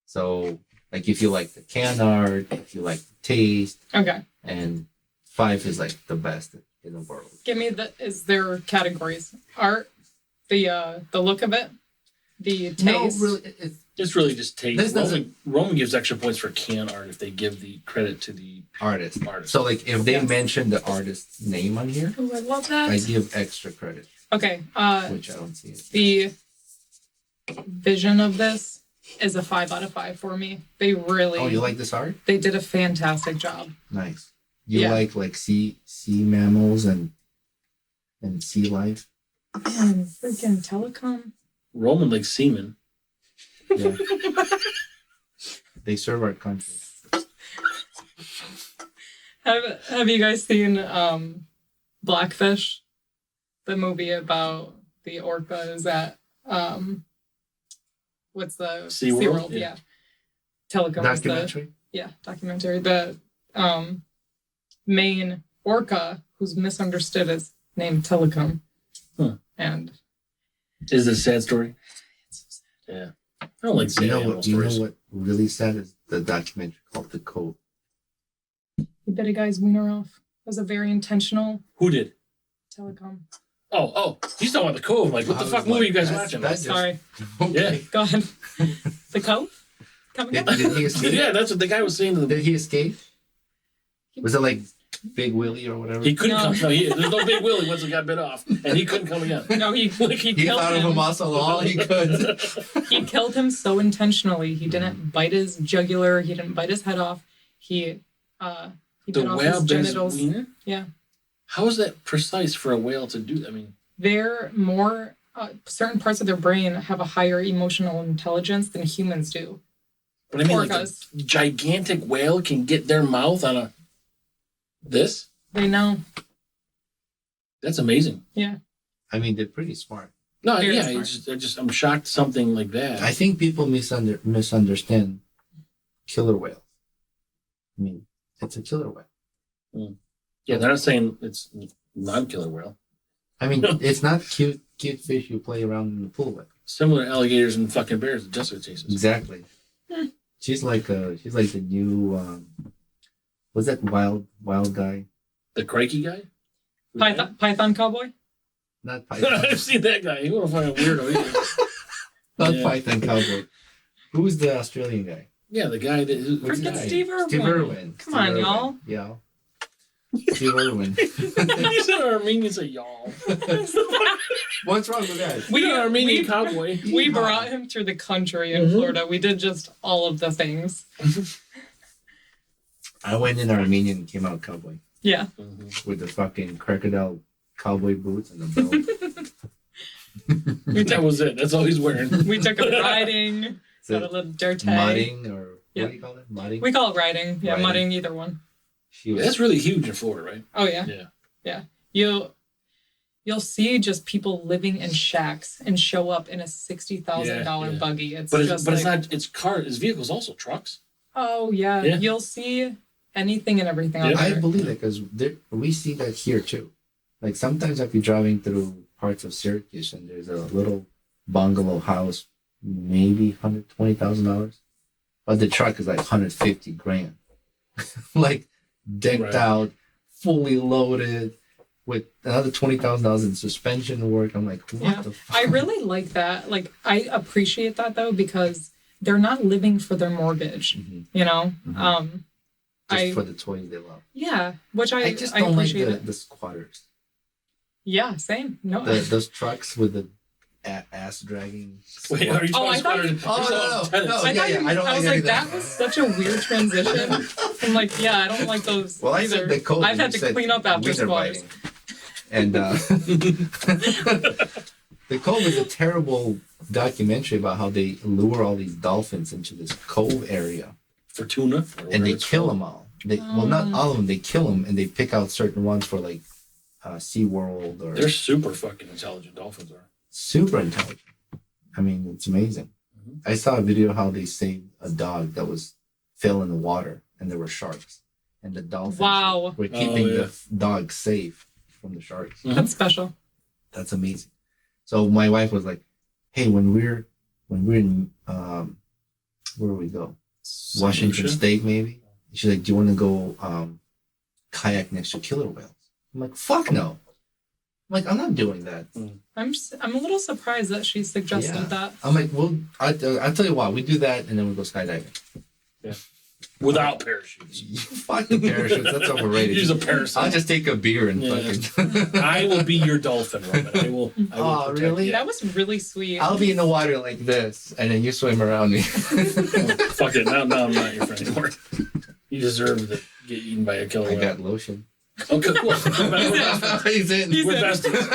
So like if you like the can art, if you like the taste, Okay. and 5 is like the best in the world. Give me is there categories? Art, the look of it, the taste. No, really, It's really just taste. This doesn't- Roman gives extra points for can art if they give the credit to the artist. artist. So like if they Yes. mention the artist's name on here, Oh, I love that. I give extra credit, Okay. which I don't see it. The vision of this is a 5 out of 5 for me. They really. Oh, you like this art? They did a fantastic job. Nice. You Yeah. like sea mammals and sea life? Man, freaking telecom. Roman like semen. Yeah. They serve our country. Have you guys seen Blackfish? The movie about the orcas at what's the SeaWorld? Yeah. Telecom is the Documentary? documentary. The main orca who's misunderstood is named Telecom. Huh. And Is it a sad story? Yeah. I don't like sad animal You know stories. what really sad is the documentary called The Code. he bit a guy's wiener off. It was a very intentional Who did? Telecom. Oh, he's talking about the Cove. Like, what the I fuck was movie you guys like, watching? that's- Sorry. Okay. Go ahead. The Cove? Coming up? Did he escape? Yeah, that's what the guy was saying to the. Did he escape? Was it like Big Willie or whatever? He couldn't No. come. No, there's no Big Willie once it got bit off, and he couldn't come again. No, he He killed thought of a him. muscle all he could. He killed him so intentionally. He didn't bite his jugular. He didn't bite his head off. He The bit off whale his bit his genitals. wiener? Yeah. How is that precise for a whale to do? I mean, They're more certain parts of their brain have a higher emotional intelligence than humans do. but I mean, like a Orcas. gigantic whale can get their mouth on a this. They know. That's amazing. Yeah. I mean, they're pretty smart. No, Very yeah, smart. I'm shocked something like that. I think people misunderstand killer whales. I mean, it's a killer whale. Yeah, they're not saying it's non-killer whale. I mean, it's not cute fish you play around in the pool with. Similar to alligators and fucking bears that Jessica chases. Exactly. She's like the new what's that wild guy? The crikey guy? Python cowboy? Not Python. I've seen that guy. He would have fucking weirdo. Either. Not Yeah. Python cowboy. Who's the Australian guy? Yeah, the guy that. What's the Freaking guy? Steve Irwin. Steve Irwin. Come on, y'all. Yeah. Steve Irwin. He said Armenians a y'all. What's wrong with that? We got an Armenian cowboy. We brought him through the country in Florida. We did just all of the things. I went in Armenian and came out cowboy Yeah. with the fucking crocodile cowboy boots and the belt. That was it. That's all he's wearing. We took him riding. So, Got a little dirty. mudding or Yeah. what do you call it? Mudding? We call it riding. Yeah, Riding. mudding, either one. She was That's really huge in Florida, right? Oh yeah. Yeah. You'll see just people living in shacks and show up in a $60,000 Yeah. buggy. It's But just it's not. It's cars. It's vehicles. Also trucks. Oh yeah. Yeah. You'll see anything and everything out Yeah. I there. believe it because we see that here too. Like sometimes if you're driving through parts of Syracuse and there's a little bungalow house, maybe $120,000, but the truck is like 150 grand, like decked Right. out, fully loaded, with another $20,000 in suspension work. I'm like, what Yeah. the fuck? I really like that. Like I appreciate that though because they're not living for their mortgage. Mhm. You know. Mhm. just for the toys they love. Yeah, which I just don't like appreciate the squatters. Yeah, same. No. Those trucks with the ass dragging. Wait, are you I thought talking about no. I was like, that was such a weird transition. I'm like, yeah, I don't like those Well, I either. said the code. I've had to clean up after squatters. And the Cove is a terrible documentary about how they lure all these dolphins into this cove area. For tuna? And they kill them all. Well, not all of them. They kill them and they pick out certain ones for like SeaWorld or... They're super fucking intelligent, dolphins are. Super intelligent. I mean, it's amazing. Mm-hmm. I saw a video how they saved a dog that fell in the water and there were sharks. And the dolphins were keeping the dog safe from the sharks. Mm-hmm. That's special. That's amazing. So my wife was like, "Hey, when we're in where do we go? Washington State, maybe." She's like, "Do you want to go kayak next to killer whales?" I'm like, "Fuck no!" I'm like, "I'm not doing that." I'm a little surprised that she suggested that. I'm like, "Well, I'll tell you what. We do that, and then we go skydiving." Yeah. Without parachutes. Fuck the parachutes. That's overrated. Use a parasol. I'll just take a beer and fucking... I will be your dolphin, Roman. I will really? That was really sweet. I'll be in the water like this, and then you swim around me. Fuck it. Now I'm not your friend anymore. You deserve to get eaten by a killer whale. I got lotion. Okay, cool. He's in. We're besties.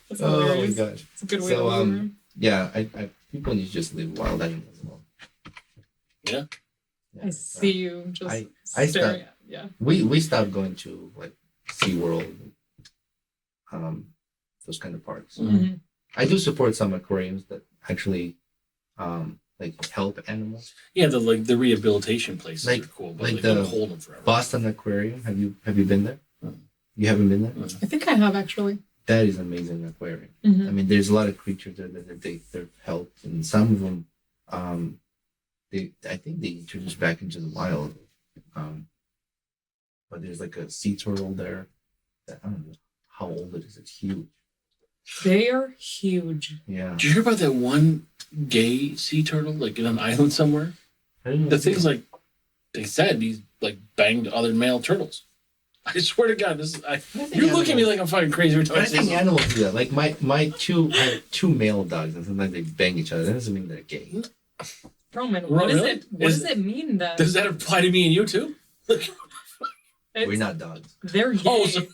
That's oh my hilarious. gosh. It's a good way to learn. Yeah, I people need to just leave wild animals alone. Yeah. I see you just staring at. Yeah. We stopped going to like SeaWorld, those kind of parks. Mm-hmm. I do support some aquariums that actually like help animals. Yeah, the rehabilitation places are cool, but like they don't hold them forever. Boston Aquarium. Have you been there? You haven't been there? I think I have actually. That is an amazing aquarium. Mm-hmm. I mean, there's a lot of creatures there that they've helped, and some of them, I think they introduced back into the wild. But there's like a sea turtle there. That, I don't know how old it is. It's huge. They are huge. Yeah. Did you hear about that one gay sea turtle, like in an island somewhere? The thing's like, they said he's like banged other male turtles. I swear to God, you're looking at me like I'm fucking crazy. I think animals do that. Like I have two male dogs, and sometimes they bang each other. That doesn't mean they're gay. Roman, what does it mean then? Does that apply to me and you too? We're not dogs. They're gay. Oh, so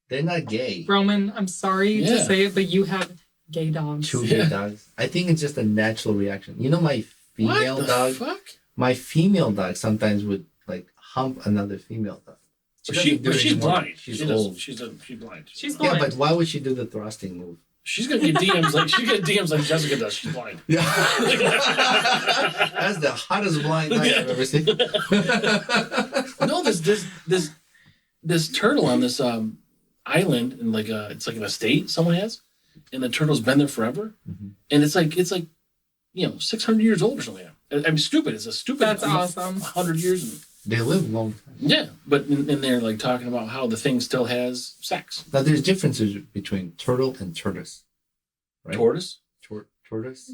they're not gay. Roman, I'm sorry to say it, but you have gay dogs. Two gay dogs. I think it's just a natural reaction. You know, my female dog. Fuck? My female dog sometimes would like hump another female dog. But she's blind. She's blind. She's blind. Yeah, but why would she do the thrusting move? She's gonna get DMs like Jessica does. She's blind. Yeah, that's the hottest blind dog I've ever seen. No, this turtle on this island in like it's like an estate someone has, and the turtle's been there forever, and it's like 600 years old or something. I'm stupid. It's a stupid. That's awesome. 100 years. They live a long time. Yeah, but and they're like talking about how the thing still has sex. Now there's differences between turtle and tortoise. Right? Tortoise? Tortoise?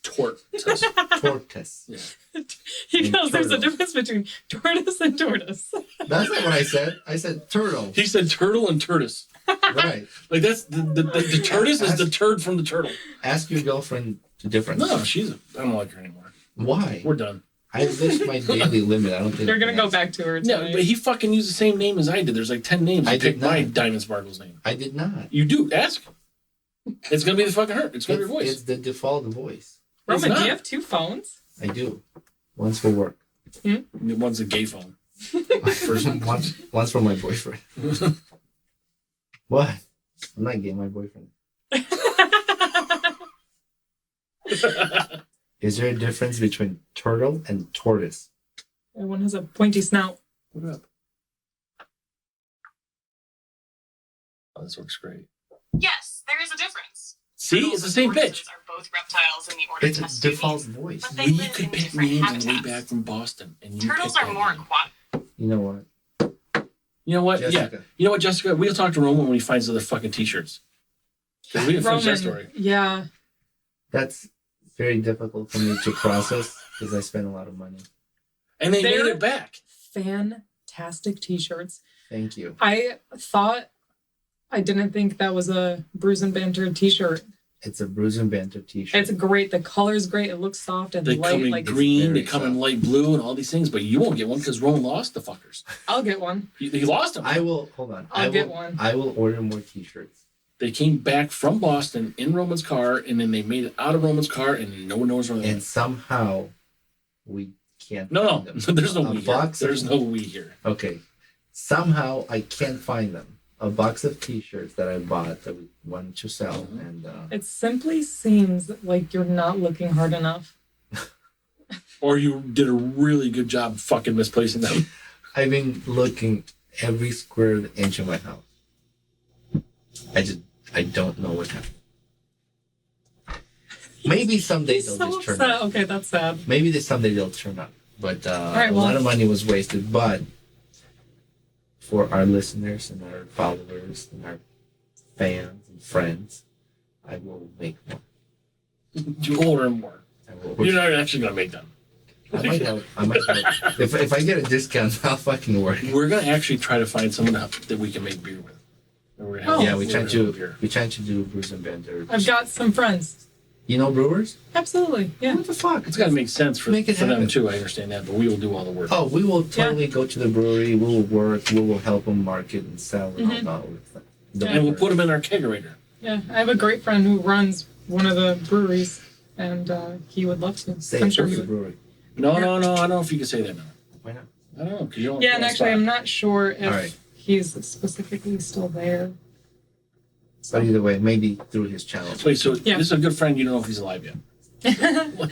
Tortoise. Tortoise. Yeah. He knows there's a difference between tortoise and tortoise. That's not what I said. I said turtle. He said turtle and tortoise. Right. Like that's the tortoise is the turd from the turtle. Ask your girlfriend the difference. No, I don't like her anymore. Why? We're done. I reached my daily limit. I don't think you're gonna go back to her. No, but he fucking used the same name as I did. There's like 10 names. I picked my Diamond Sparkle's name. I did not. You do. Ask. It's gonna be the fucking her. It's gonna be your voice. It's the default voice. Roman, do you have two phones? I do. One's for work. One's a gay phone. One's for my boyfriend. What? I'm not gay. My boyfriend. Is there a difference between turtle and tortoise? One has a pointy snout. Look it up. Oh, this works great. Yes, there is a difference. See, it's the same pitch. Are both reptiles in the order It's a default voice. but they We live could in pick different names habitats. way back from Boston, and you Turtles pick are that more name. aquatic. You know what? You know what? Jessica. Yeah. You know what, Jessica? We'll talk to Roman when he finds other fucking t-shirts. Because we didn't finish that Roman, story. yeah. That's very difficult for me to process because I spent a lot of money. And they made They're- it back. Fantastic t-shirts. Thank you. I didn't think that was a Brews and Banter t-shirt. It's a Brews and Banter t-shirt. It's great. The color's great. It looks soft and They light. come in Like green, they very come in soft. light blue, and all these things, but you won't get one because Roman lost the fuckers. I'll get one. He lost them. I will hold on. I'll I get will, one. I will order more t-shirts. They came back from Boston in Roman's car, and then they made it out of Roman's car, and no one knows where they And went. somehow we can't No, find them. there's no A we here. box of- There's no we here. Okay. Somehow I can't find them. A box of t-shirts that I bought that we wanted to sell. Mhm. And It simply seems like you're not looking hard enough. Or you did a really good job fucking misplacing them. I've been looking every square inch of my house. I don't know what happened. Maybe someday He's they'll so just turn upset. up. Okay, that's sad. Maybe someday they'll turn up. But right, a well- lot of money was wasted. But for our listeners and our followers and our fans and friends, I will make more. You order more. I will. You're not actually going to make them. I might help. If I get a discount, I'll fucking work. We're going to actually try to find someone that we can make beer with. And we're gonna have- Oh. Yeah, we we're try gonna have to beer. do Brews and Banter. I've got some friends. You know brewers? Absolutely. Yeah. What the fuck? It's got to make sense for Make it them happen. too. I understand that, but we will do all the work. Oh, we will totally go to the brewery. We will work. We will help them market and sell and all that. Don't And we'll worry. put them in our kegerator. Yeah. I have a great friend who runs one of the breweries, and he would love to. Say I'm it sure for he the would. brewery. No. I don't know if you can say that now. Why not? I don't know because you don't. Yeah, and actually, I'm not sure if All right. he's specifically still there. But either way, maybe through his channel. Wait, so Yeah. this is a good friend. You don't know if he's alive yet.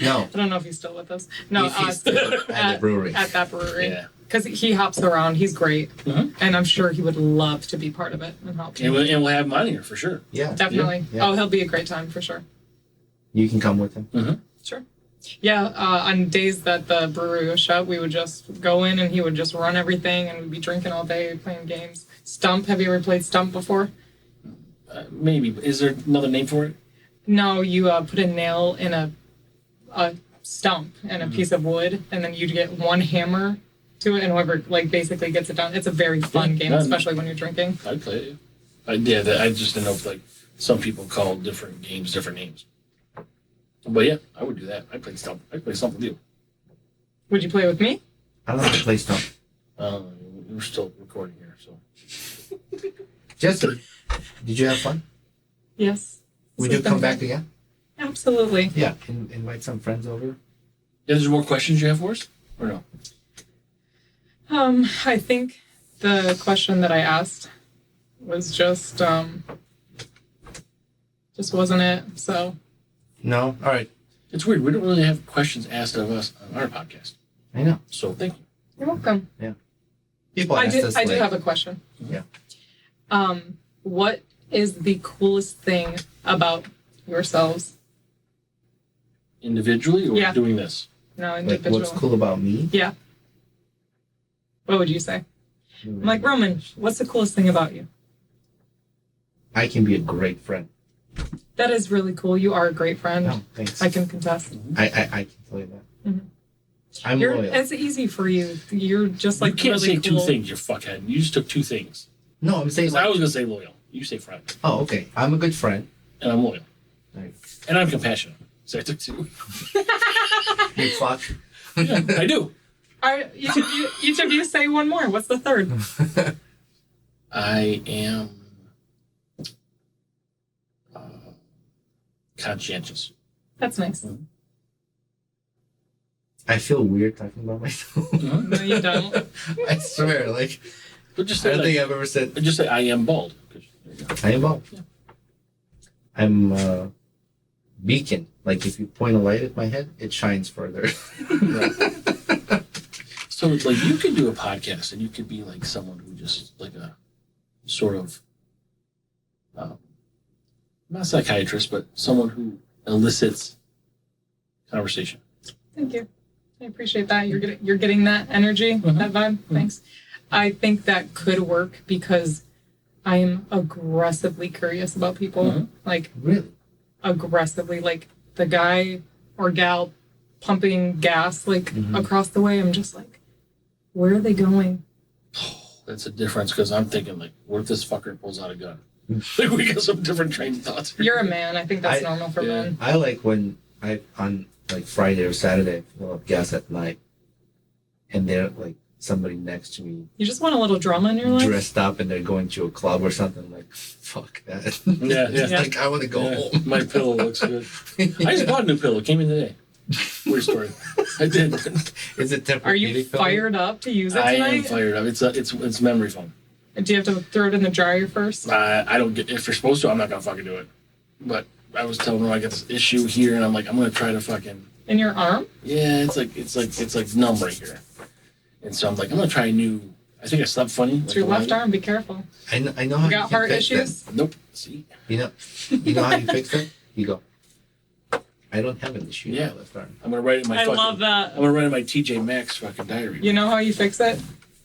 No. I don't know if he's still with us. No, If he's still at the brewery. At that brewery. Yeah. Because he hops around. He's great. Mhm. And I'm sure he would love to be part of it and help. And we'll have him on here for sure. Yeah. Definitely. Yeah. Oh, he'll be a great time for sure. You can come with him. Sure. Yeah, on days that the brewery was shut, we would just go in and he would just run everything and we'd be drinking all day, playing games. Stump, have you ever played Stump before? Maybe. Is there another name for it? No, you put a nail in a stump and a piece of wood, and then you get one hammer to it, and whoever basically gets it done. It's a very fun game, Yeah. especially when you're drinking. I'd play it. I just didn't know if some people call different games different names. But yeah, I would do that. I'd play Stump. I'd play Stump with you. Would you play with me? I don't know how to play Stump. We're still recording here, so. Jessica, did you have fun? Yes. Would This you has come been back fun. again? Absolutely. Yeah. Invite some friends over. Yeah, there's more questions you have for us? Or no? I think the question that I asked was just wasn't it. So No? All right. It's weird. We don't really have questions asked of us on our podcast. I know. So thank you. you're welcome. People I ask do. us I do have a question. Yeah. What is the coolest thing about yourselves? Individually or Yeah. doing this? No, like individual. what's cool about me? Yeah. What would you say? I'm like, Roman, what's the coolest thing about you? I can be a great friend. That is really cool. You are a great friend. No, thanks. I can contest. I can tell you that. Mhm. I'm loyal. It's easy for you. You're just You like can't really say cool. two things, you fuckhead. You just took two things. No, I'm saying 'Cause I like, was going to say loyal. You say friend. oh, okay. I'm a good friend. And I'm loyal. Like, And I'm compassionate. So I took two. you fuck. Yeah, I do. Each of you say one more. What's the third? I am conscientious. That's nice. I feel weird talking about myself. No, you don't. I swear, like, But just I say, don't think I've ever said just say I am bald. 'Cause there you go. I am bald. Yeah. I'm a beacon. Like, if you point a light at my head, it shines further. So it's like you could do a podcast and you could be like someone who just like a sort of not psychiatrist, but someone who elicits conversation. Thank you. I appreciate that. You're getting that energy, that vibe. Thanks. I think that could work because I'm aggressively curious about people. Like Really? aggressively. Like the guy or gal pumping gas like across the way. I'm just like, where are they going? That's a difference because I'm thinking like, what if this fucker pulls out a gun? Like we got some different train of thoughts here. You're a man. I think that's normal for men. I like when on like Friday or Saturday fill up gas at night, and they're like somebody next to me. You just want a little drama in your life. Dressed up and they're going to a club or something. I'm like, fuck that. Yeah. Like I want to go home. My pillow looks good. I just bought a new pillow. It came in today. Weird story. I did. Is it temporary? Are you fired up to use it tonight? I am fired up. It's memory foam. Do you have to throw it in the dryer first? I don't get. If you're supposed to, I'm not gonna fucking do it. But I was telling her I got this issue here, and I'm like, I'm gonna try to fucking. In your arm? Yeah, it's like numb right here, and so I'm like, I'm gonna try a new. I think I slept funny. It's your left arm. Be careful. I know how you got heart issues. Nope. See. You know how you fix it? You go. I don't have an issue. Yeah. With my left arm. I'm gonna write it in my. I love that. I'm gonna write in my TJ Maxx fucking diary. You know how you fix it?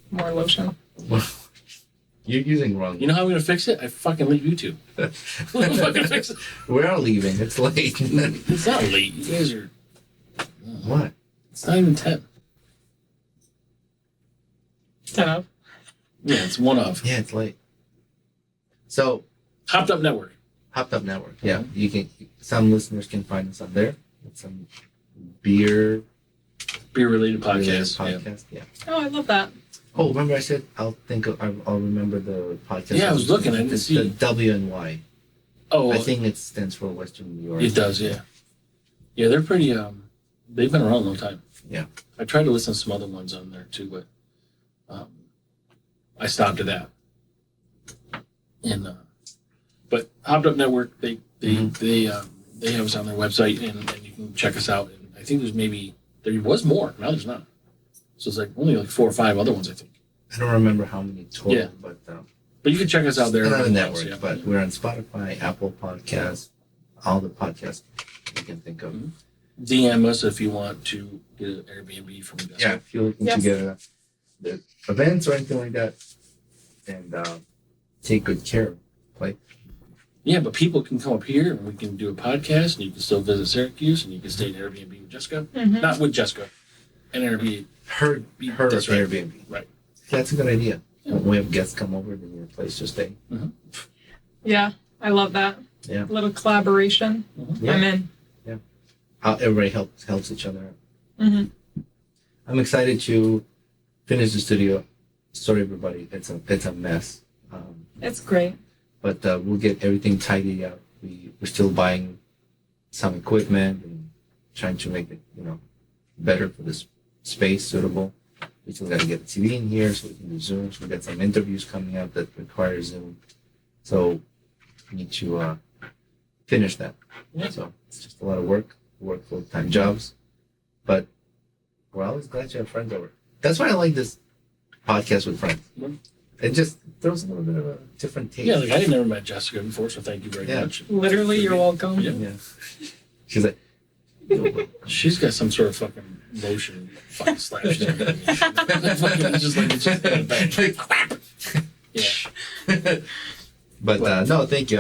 More lotion. You're using wrong. You know how I'm gonna fix it? I fucking leave YouTube. I'm fucking fix it. We're leaving. It's late. It's not late. You guys are. What? It's not even 10. 10 of. Yeah, it's one of. Yeah, it's late. So, Hopped Up Network. Hopped Up Network. Yeah, you can. Some listeners can find us on there. It's some beer Beer-related podcast. podcast. Yeah. Oh, I love that. Oh, remember I said I'll remember the podcast. Yeah, I was looking. I didn't see the W and Y. Oh, I think it stands for Western New York. it does. Yeah. Yeah, they're pretty. They've been around a long time. Yeah. I tried to listen to some other ones on there too, but I stopped at that. And but Hopped Up Network, they have us on their website, and you can check us out. And I think there was more. Now there's not. So it's like only like 4 or 5 other ones, I think. I don't remember how many total, Yeah. but you can check us out there. Not on the network, Yeah. but we're on Spotify, Apple Podcasts, all the podcasts you can think of. DM us if you want to get an Airbnb from us. Yeah, if you're looking to get the events or anything like that, and take good care of like. Yeah, but people can come up here and we can do a podcast, and you can still visit Syracuse, and you can stay in Airbnb with Jessica. Mm-hmm. Not with Jessica, an Airbnb. Her That's right. Airbnb. Right. That's a good idea. Yeah. When we have guests come over, then you have a place to stay. Mm-hmm. Yeah, I love that. Yeah. A little collaboration. Yeah. I'm in. How everybody helps each other. Mm-hmm. I'm excited to finish the studio. Sorry, everybody. It's a mess. It's great. But we'll get everything tidied up. We're still buying some equipment and trying to make it, better for this space, suitable. We still got to get the TV in here so we can do Zooms. We got some interviews coming up that require Zoom. So we need to finish that. Yeah. So it's just a lot of work full-time jobs. But we're always glad to have friends over. That's why I like this podcast with friends. Mhm. It just throws a little bit of a different taste. Yeah, like I had never met Jessica before, so thank you very much. Literally, you're welcome. Yeah. Yeah. She's like, She's got some sort of fucking lotion fucking slap. She's just like, yeah. But no, thank you.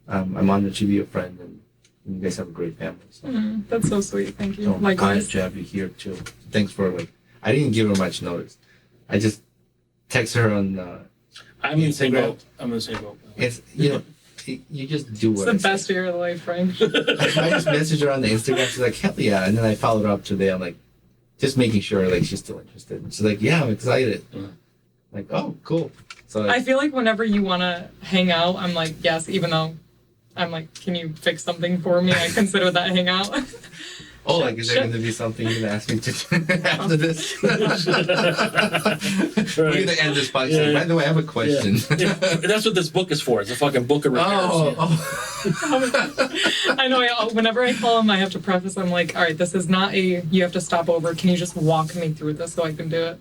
I'm honored to be your friend, and you guys have a great family. So, That's so sweet. Thank you. so honored Likewise. to have you here too. Thanks for I didn't give her much notice. I just text her on. I'm in the same Instagram. boat. I'm in the same boat. It's you just do It's what the I say. best year of life, Frank. I just messaged her on the Instagram. She's like, hell yeah. And then I followed up today. I'm like, just making sure like she's still interested. And she's like, yeah, I'm excited. Like, oh, cool. So I feel like whenever you want to hang out, I'm like, yes, even though I'm like, can you fix something for me? I consider that hangout. like, is there going to be something you're going to ask me to do after this? We're going to end this podcast. Yeah. By the way, I have a question. Yeah. That's what this book is for. It's a fucking book of repairs. I know. Whenever I call him, I have to preface. I'm like, all right, this is not a. You have to stop over. Can you just walk me through this so I can do it?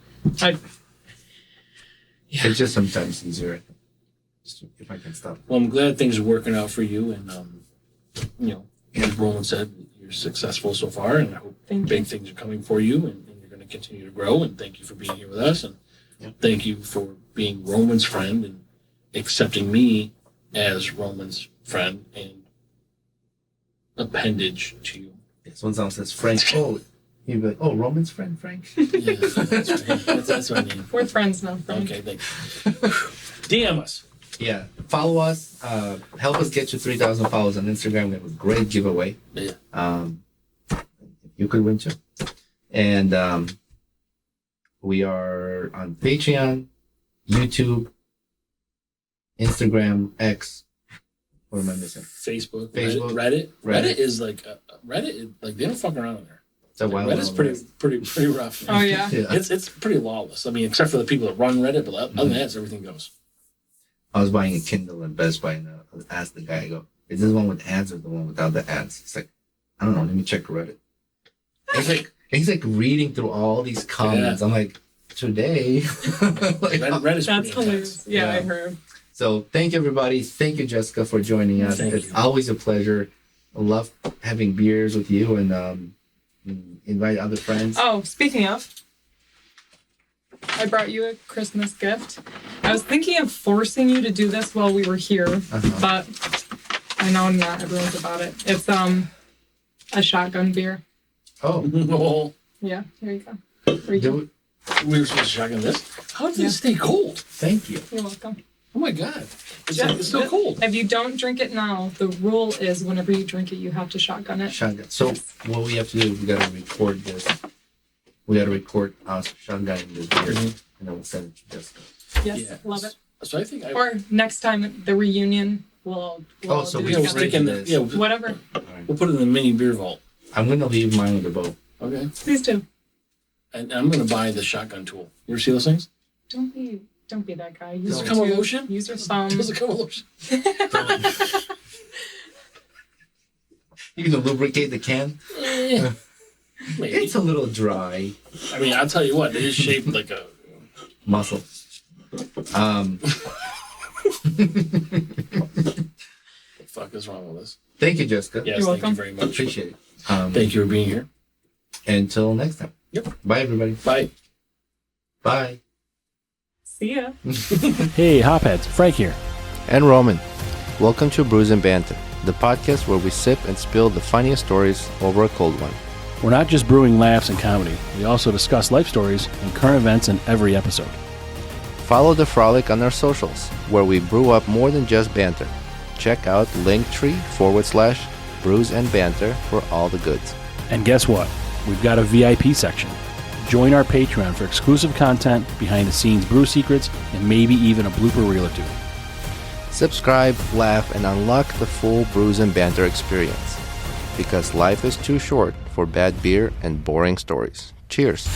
It's just sometimes easier if I can stop. Well, I'm glad things are working out for you, and as Roland said, you're successful so far, and I hope Thank big you. things are coming for you, and you're going to continue to grow. And thank you for being here with us, and thank you for being Roman's friend and accepting me as Roman's friend, and appendage to you. Yes, when someone says Frank, you'd be like, oh, Roman's friend Frank? Yeah, that's right. That's what I mean. We're friends now, Frank. Okay, thanks. DM us. Yeah. Follow us. Help us get to 3,000 followers on Instagram. We have a great giveaway. Yeah. You could win too. And we are on Patreon, YouTube, Instagram, X. What am I missing? Facebook. Reddit. Reddit is like Reddit. Like they don't fuck around in there. It's a wild Reddit's pretty rough. Oh yeah. It's pretty lawless. I mean, except for the people that run Reddit, but other than that, everything goes. I was buying a Kindle in Best Buy, and I asked the guy, I go, is this one with ads or the one without the ads? It's like, I don't know. Let me check Reddit. He's like reading through all these comments. Yeah. I'm like, today. Reddit's that's hilarious. Yeah, I heard. So thank you, everybody. Thank you, Jessica, for joining us. It's always a pleasure. I love having beers with you and invite other friends. Oh, speaking of, I brought you a Christmas gift. I was thinking of forcing you to do this while we were here, but I know not everyone's about it. It's a shotgun beer. Oh. Yeah, here you go. We were supposed to shotgun this? How did this stay cold? Thank you. You're welcome. Oh my God. It's still cold. If you don't drink it now, the rule is whenever you drink it, you have to shotgun it. Shotgun. So what we have to do, we got to record this. We got to record us shotgunning this beer, and then we'll send it to Jessica. Yes, love it. So I think or next time, the reunion, we'll so do we it stick together. in the, Whatever. Right. We'll put it in the mini beer vault. I'm going to leave mine with the boat. Okay. Please do. And I'm going to buy the shotgun tool. You ever see those things? Don't be that guy. Does it come with lotion? Use your thumb. Does it come with lotion? You can lubricate the can? Maybe. It's a little dry. I mean, I'll tell you what, it is shaped like a muscle. What the fuck is wrong with us? Thank you, Jessica. Yes, You're thank welcome. you very much. Appreciate it. Thank you for being here. Until next time. Yep. Bye, everybody. Bye. Bye. See ya. Hey, Hopheads, Frank here. And Roman. Welcome to Brews and Banter, the podcast where we sip and spill the funniest stories over a cold one. We're not just brewing laughs and comedy. We also discuss life stories and current events in every episode. Follow the frolic on our socials, where we brew up more than just banter. Check out linktree/BrewsNBanter for all the goods. And guess what? We've got a VIP section. Join our Patreon for exclusive content, behind-the-scenes brew secrets, and maybe even a blooper reel or two. Subscribe, laugh, and unlock the full Brews and Banter experience. Because life is too short for bad beer and boring stories. Cheers.